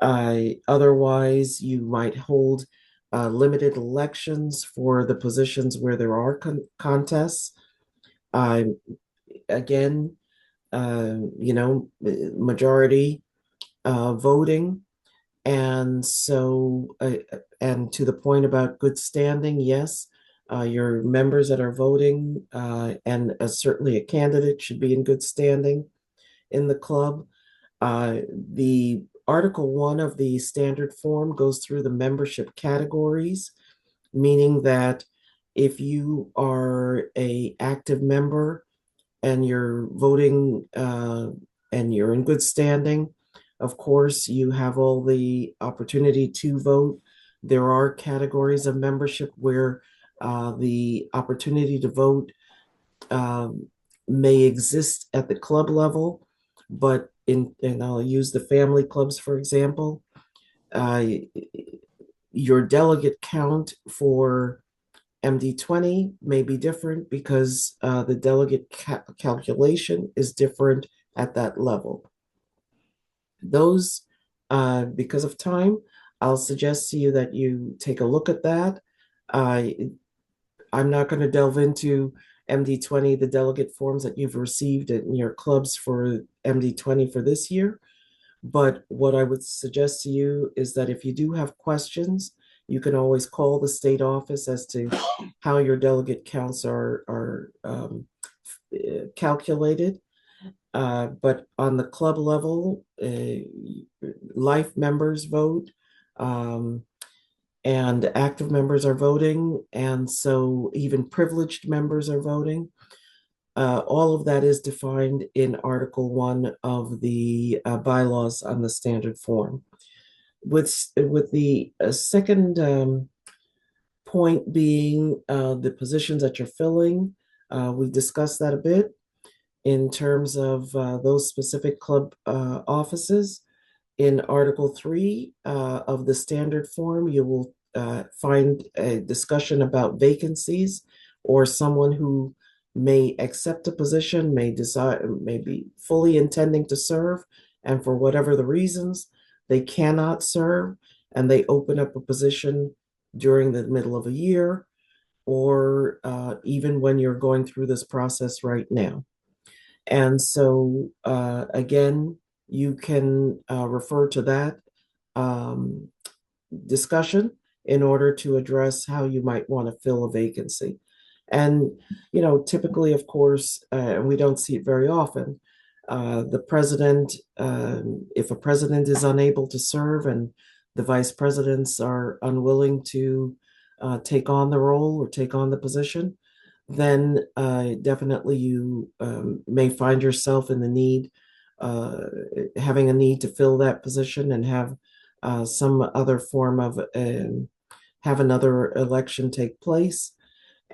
Otherwise, you might hold limited elections for the positions where there are contests. Again, majority voting. And so, and to the point about good standing, yes, your members that are voting and certainly a candidate should be in good standing in the club. The Article 1 of the standard form goes through the membership categories, meaning that if you are a active member and you're voting and you're in good standing, of course, you have all the opportunity to vote. There are categories of membership where the opportunity to vote may exist at the club level, but and I'll use the family clubs, for example. Your delegate count for MD20 may be different because the delegate calculation is different at that level. Those Because of time, I'll suggest to you that you take a look at that. I'm not going to delve into MD20, the delegate forms that you've received in your clubs for MD20 for this year. But what I would suggest to you is that if you do have questions, you can always call the state office as to how your delegate counts are calculated. But on the club level, life members vote, and active members are voting, and so even privileged members are voting. All of that is defined in Article 1 of the bylaws on the standard form. With the second point being the positions that you're filling, we discussed that a bit in terms of those specific club offices. In Article 3 of the standard form, you will find a discussion about vacancies or someone who may accept a position, may be fully intending to serve, and for whatever the reasons, they cannot serve, and they open up a position during the middle of a year, or even when you're going through this process right now. And so, again, you can refer to that discussion in order to address how you might want to fill a vacancy. And, typically, of course, we don't see it very often, the president, if a president is unable to serve and the vice presidents are unwilling to take on the role or take on the position, then definitely you may find yourself in the need, having a need to fill that position and have some other form of, have another election take place.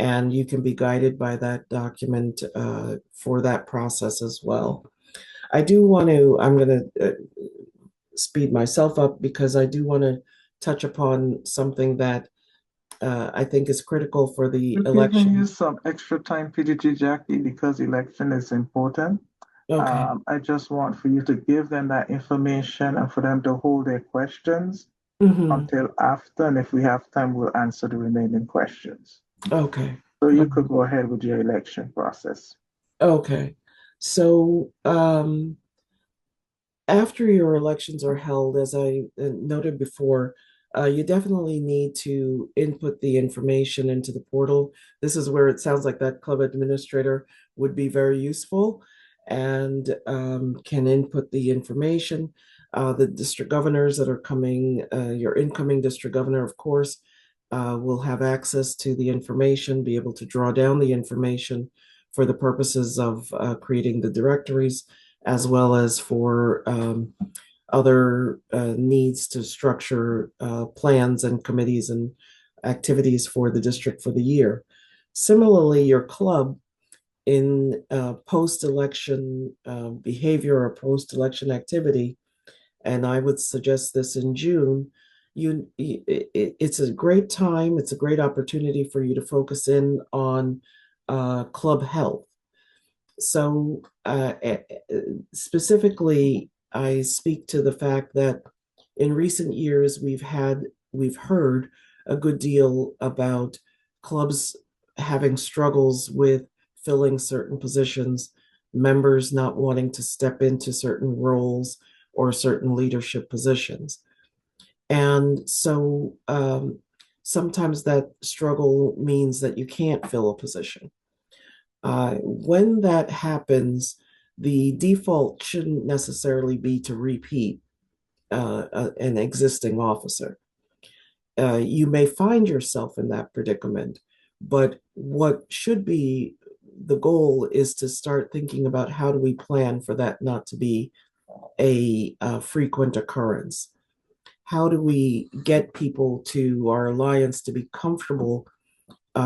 And you can be guided by that document for that process as well. I'm going to speed myself up because I do want to touch upon something that I think is critical for the election. Giving you some extra time, PDG Jackie, because election is important. Okay. I just want for you to give them that information and for them to hold their questions until after. And if we have time, we'll answer the remaining questions. Okay. So you could go ahead with your election process. Okay. So after your elections are held, as I noted before, you definitely need to input the information into the portal. This is where it sounds like that club administrator would be very useful and can input the information. The district governors that are coming, your incoming district governor, of course, will have access to the information, be able to draw down the information for the purposes of creating the directories, as well as for other needs to structure plans and committees and activities for the district for the year. Similarly, your club in post-election behavior or post-election activity, and I would suggest this in June, it's a great time, it's a great opportunity for you to focus in on club health. So specifically, I speak to the fact that in recent years, we've heard a good deal about clubs having struggles with filling certain positions, members not wanting to step into certain roles or certain leadership positions. And so sometimes that struggle means that you can't fill a position. When that happens, the default shouldn't necessarily be to repeat an existing officer. You may find yourself in that predicament, but what should be the goal is to start thinking about how do we plan for that not to be a frequent occurrence. How do we get people to our alliance to be comfortable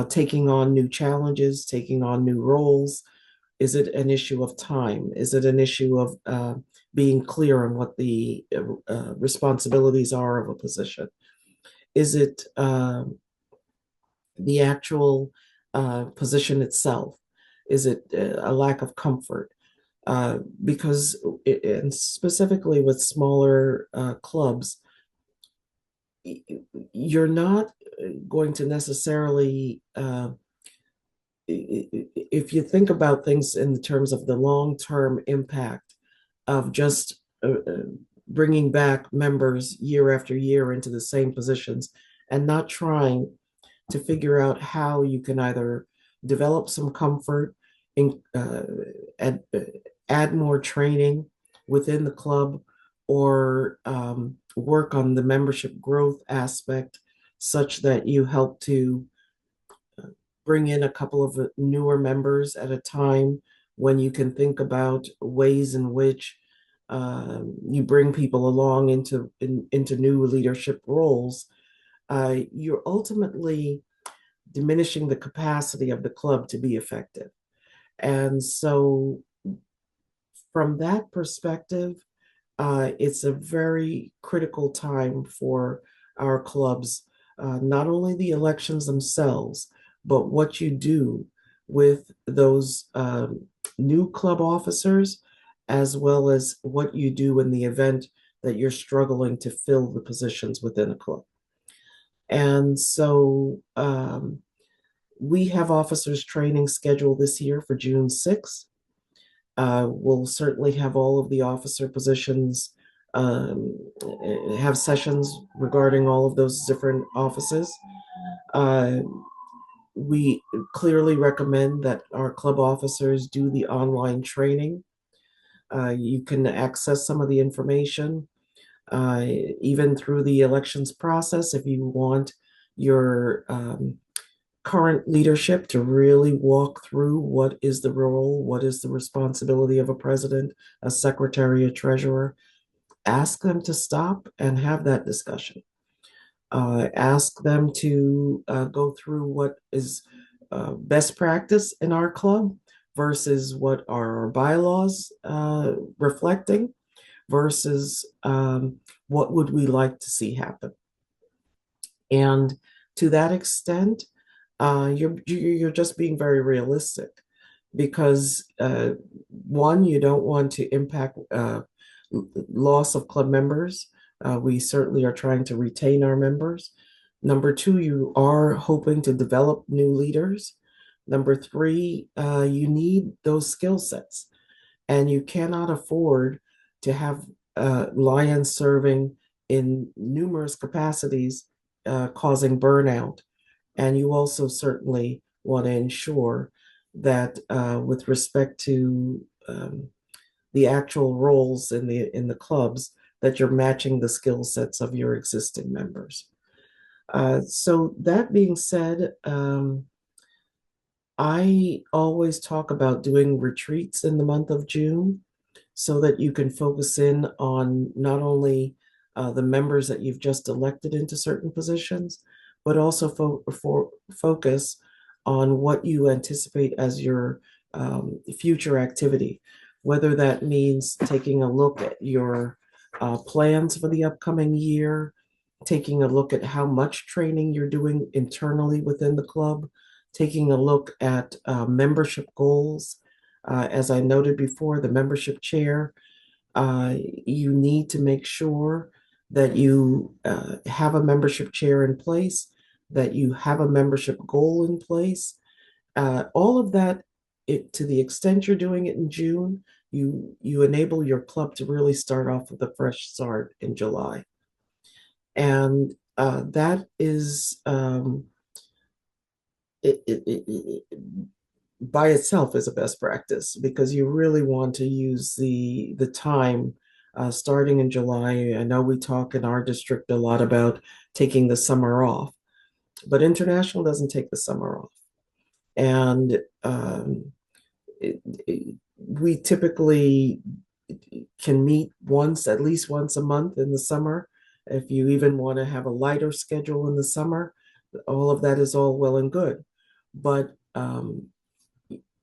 taking on new challenges, taking on new roles? Is it an issue of time? Is it an issue of being clear on what the responsibilities are of a position? Is it the actual position itself? Is it a lack of comfort? because, and specifically with smaller clubs, you're not going to necessarily, if you think about things in terms of the long-term impact of just bringing back members year after year into the same positions and not trying to figure out how you can either develop some comfort and add more training within the club, or work on the membership growth aspect such that you help to bring in a couple of newer members at a time when you can think about ways in which you bring people along into new leadership roles. You're ultimately diminishing the capacity of the club to be effective. And so from that perspective, it's a very critical time for our clubs, not only the elections themselves, but what you do with those new club officers, as well as what you do in the event that you're struggling to fill the positions within a club. And so we have officers training scheduled this year for June 6th. We'll certainly have all of the officer positions, have sessions regarding all of those different offices. We clearly recommend that our club officers do the online training. You can access some of the information, even through the elections process, if you want your current leadership to really walk through what is the role, what is the responsibility of a president, a secretary, a treasurer. Ask them to stop and have that discussion. Ask them to go through what is best practice in our club versus what are our bylaws reflecting versus what would we like to see happen. And to that extent, you're just being very realistic, because one, you don't want to impact loss of club members. We certainly are trying to retain our members. Number two, you are hoping to develop new leaders. Number three, you need those skill sets, and you cannot afford to have lions serving in numerous capacities, causing burnout. And you also certainly want to ensure that with respect to the actual roles in the clubs, that you're matching the skill sets of your existing members. So that being said, I always talk about doing retreats in the month of June so that you can focus in on not only the members that you've just elected into certain positions, but also focus on what you anticipate as your future activity, whether that means taking a look at your plans for the upcoming year, taking a look at how much training you're doing internally within the club, taking a look at membership goals. As I noted before, the membership chair, you need to make sure that you have a membership chair in place, that you have a membership goal in place. All of that, to the extent you're doing it in June, you enable your club to really start off with a fresh start in July. And that is, by itself is a best practice, because you really want to use the time starting in July. I know we talk in our district a lot about taking the summer off, but International doesn't take the summer off. And we typically can meet at least once a month in the summer. If you even want to have a lighter schedule in the summer, all of that is all well and good. But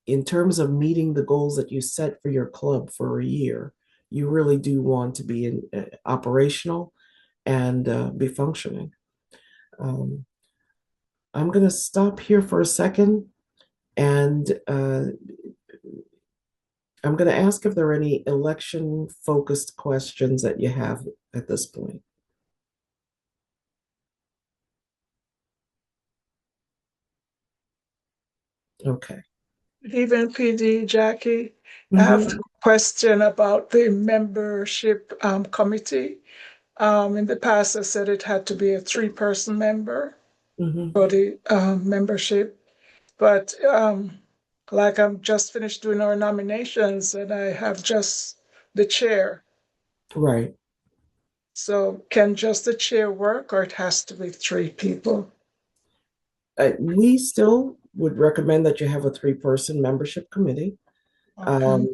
in terms of meeting the goals that you set for your club for a year, you really do want to be operational and be functioning. I'm going to stop here for a second and I'm going to ask if there are any election-focused questions that you have at this point. Okay. Even PD Jackie, I have a question about the membership committee. In the past, I said it had to be a 3-person member for the membership, but like I'm just finished doing our nominations and I have just the chair. Right. So can just the chair work, or it has to be 3 people? We still would recommend that you have a 3-person membership committee. Okay.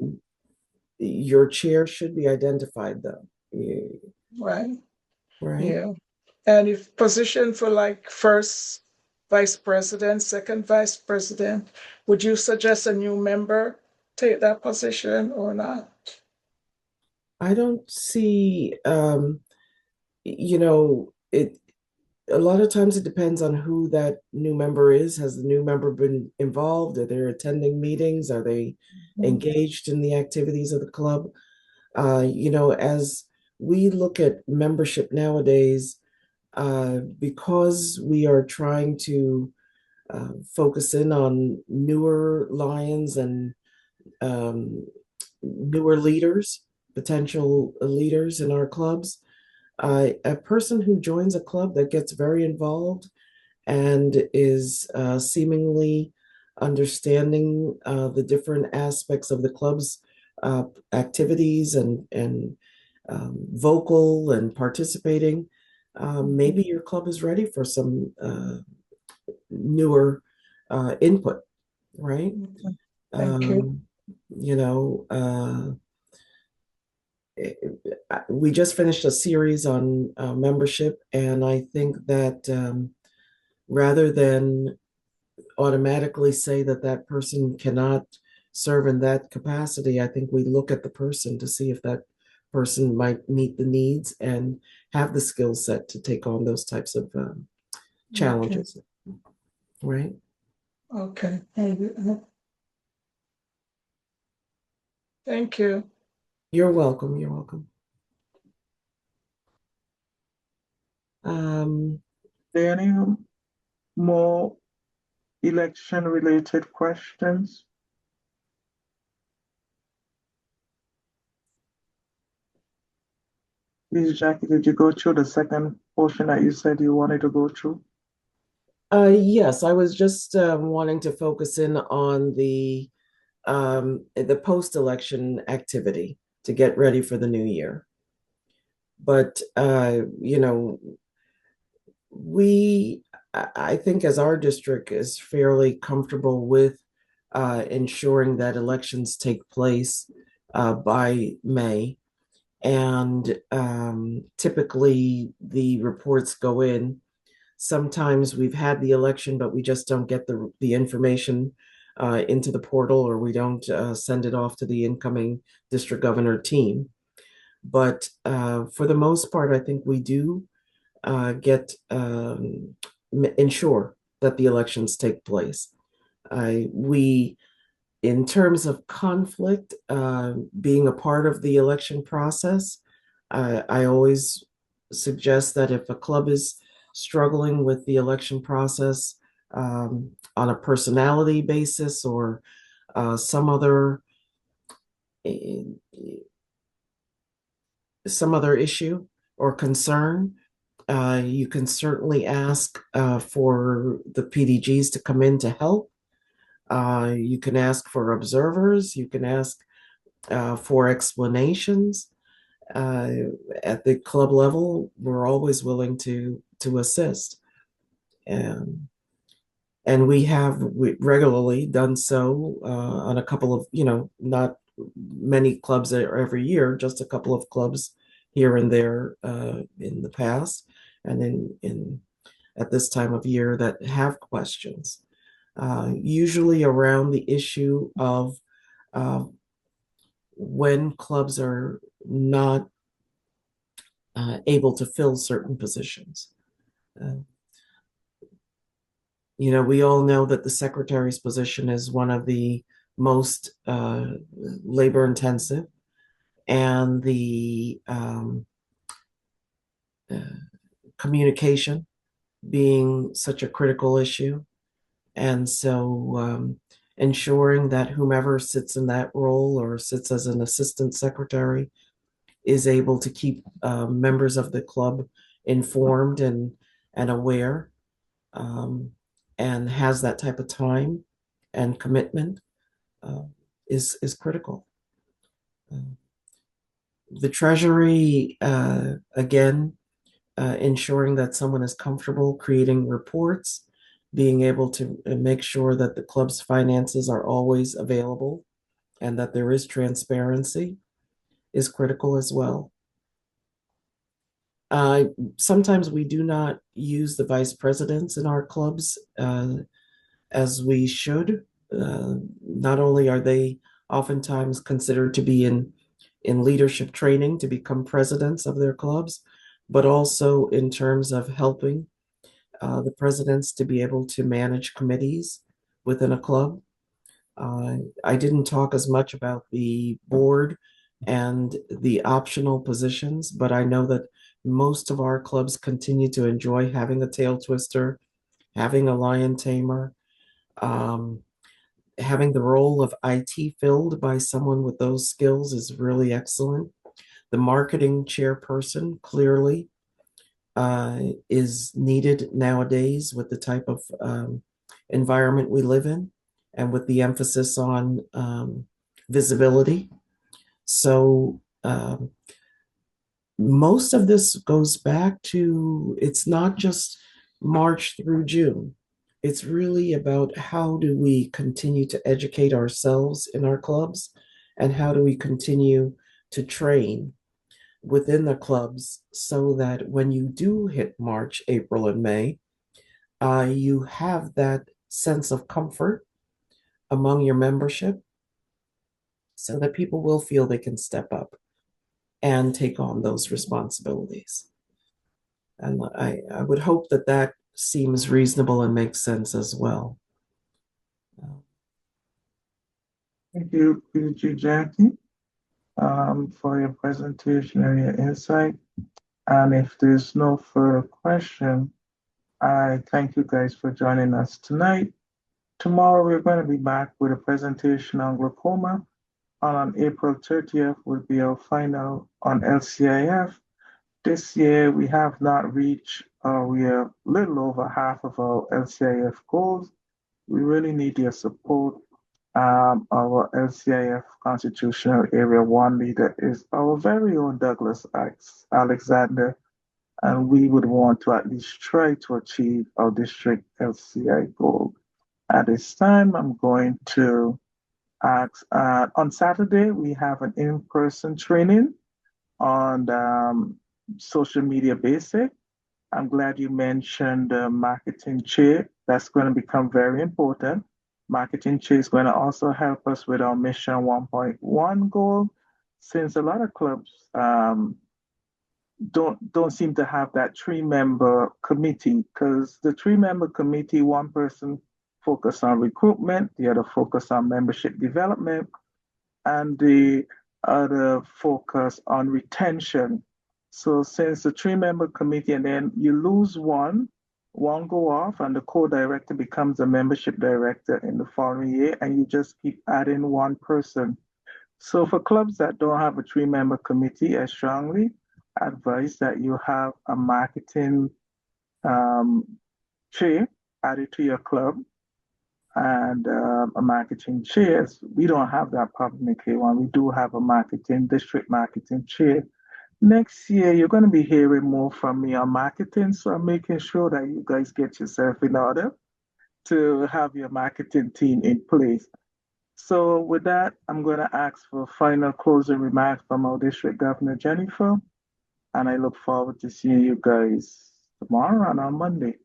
Your chair should be identified, though. Right. Right. Yeah. And if position for like first vice president, second vice president, would you suggest a new member take that position or not? I don't see, it a lot of times it depends on who that new member is. Has the new member been involved? Are they attending meetings? Are they engaged in the activities of the club? As we look at membership nowadays, because we are trying to focus in on newer lions and newer leaders, potential leaders in our clubs, a person who joins a club that gets very involved and is seemingly understanding the different aspects of the club's activities and vocal and participating, maybe your club is ready for some newer input, right? Thank you. We just finished a series on membership, and I think that rather than automatically say that that person cannot serve in that capacity, I think we look at the person to see if that person might meet the needs and have the skill set to take on those types of challenges. Okay. Right? Okay. Thank you. You're welcome. You're welcome. Are there any more election-related questions? Please, Jackie, did you go through the second portion that you said you wanted to go through? Yes, I was just wanting to focus in on the post-election activity to get ready for the new year. But I think as our district is fairly comfortable with ensuring that elections take place by May. And typically the reports go in. Sometimes we've had the election, but we just don't get the information into the portal, or we don't send it off to the incoming district governor team. But for the most part, I think we do ensure that the elections take place. In terms of conflict, being a part of the election process, I always suggest that if a club is struggling with the election process on a personality basis or some other issue or concern, you can certainly ask for the PDGs to come in to help. You can ask for observers. You can ask for explanations. At the club level, we're always willing to assist. And we have regularly done so on a couple of, not many clubs every year, just a couple of clubs here and there in the past, and in at this time of year that have questions, usually around the issue of when clubs are not able to fill certain positions. We all know that the secretary's position is one of the most labor intensive, and the communication being such a critical issue. And so ensuring that whomever sits in that role or sits as an assistant secretary is able to keep members of the club informed and aware, and has that type of time and commitment is critical. The Treasury, again, ensuring that someone is comfortable creating reports, being able to make sure that the club's finances are always available and that there is transparency is critical as well. Sometimes we do not use the vice presidents in our clubs as we should. Not only are they oftentimes considered to be in leadership training to become presidents of their clubs, but also in terms of helping the presidents to be able to manage committees within a club. I didn't talk as much about the board and the optional positions, but I know that most of our clubs continue to enjoy having a tail twister, having a lion tamer, having the role of IT filled by someone with those skills is really excellent. The marketing chairperson clearly is needed nowadays with the type of environment we live in and with the emphasis on visibility. So most of this goes back to, it's not just March through June. It's really about how do we continue to educate ourselves in our clubs and how do we continue to train within the clubs so that when you do hit March, April, and May, you have that sense of comfort among your membership so that people will feel they can step up and take on those responsibilities. And I would hope that that seems reasonable and makes sense as well. Thank you, PDG Jackie, for your presentation and your insight. And if there's no further question, I thank you guys for joining us tonight. Tomorrow, we're going to be back with a presentation on glaucoma. On April 30th will be our final on LCIF. This year, we have not reached, we are a little over half of our LCIF goals. We really need your support. Our LCIF Constitutional Area 1 leader is our very own Douglas Alexander, and we would want to at least try to achieve our district LCI goal. At this time, I'm going to ask, on Saturday, we have an in-person training on social media basic. I'm glad you mentioned marketing chair. That's going to become very important. Marketing chair is going to also help us with our mission 1.1 goal, since a lot of clubs don't seem to have that 3-member committee, because the 3-member committee, one person focus on recruitment, the other focus on membership development, and the other focus on retention. So since the 3-member committee, and then you lose one go off, and the co-director becomes a membership director in the following year, and you just keep adding one person. So for clubs that don't have a 3-member committee, I strongly advise that you have a marketing chair added to your club, and a marketing chair. We don't have that problem in K1. We do have a district marketing chair. Next year, you're going to be hearing more from me on marketing, so I'm making sure that you guys get yourself in order to have your marketing team in place. So with that, I'm going to ask for final closing remarks from our district governor, Jennifer, and I look forward to seeing you guys tomorrow and on Monday.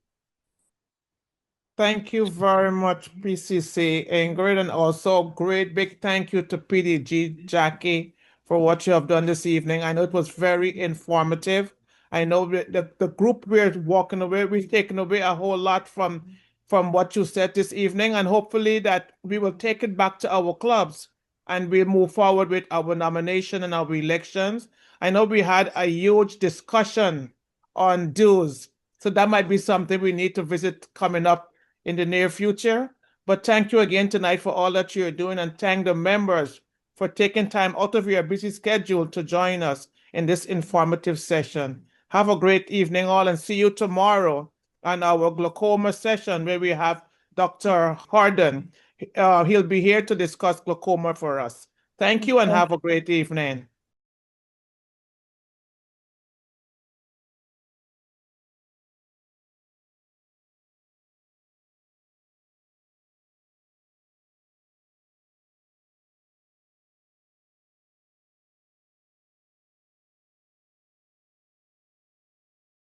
Thank you very much, PCC Ingrid, and also great big thank you to PDG Jackie for what you have done this evening. I know it was very informative. I know that the group we're walking away, we've taken away a whole lot from from what you said this evening, and hopefully that we will take it back to our clubs and we'll move forward with our nomination and our elections. I know we had a huge discussion on dues, so that might be something we need to visit coming up in the near future. But thank you again tonight for all that you're doing, and thank the members for taking time out of your busy schedule to join us in this informative session. Have a great evening all, and see you tomorrow on our glaucoma session where we have Dr. Harden. He'll be here to discuss glaucoma for us. Thank you and have a great evening.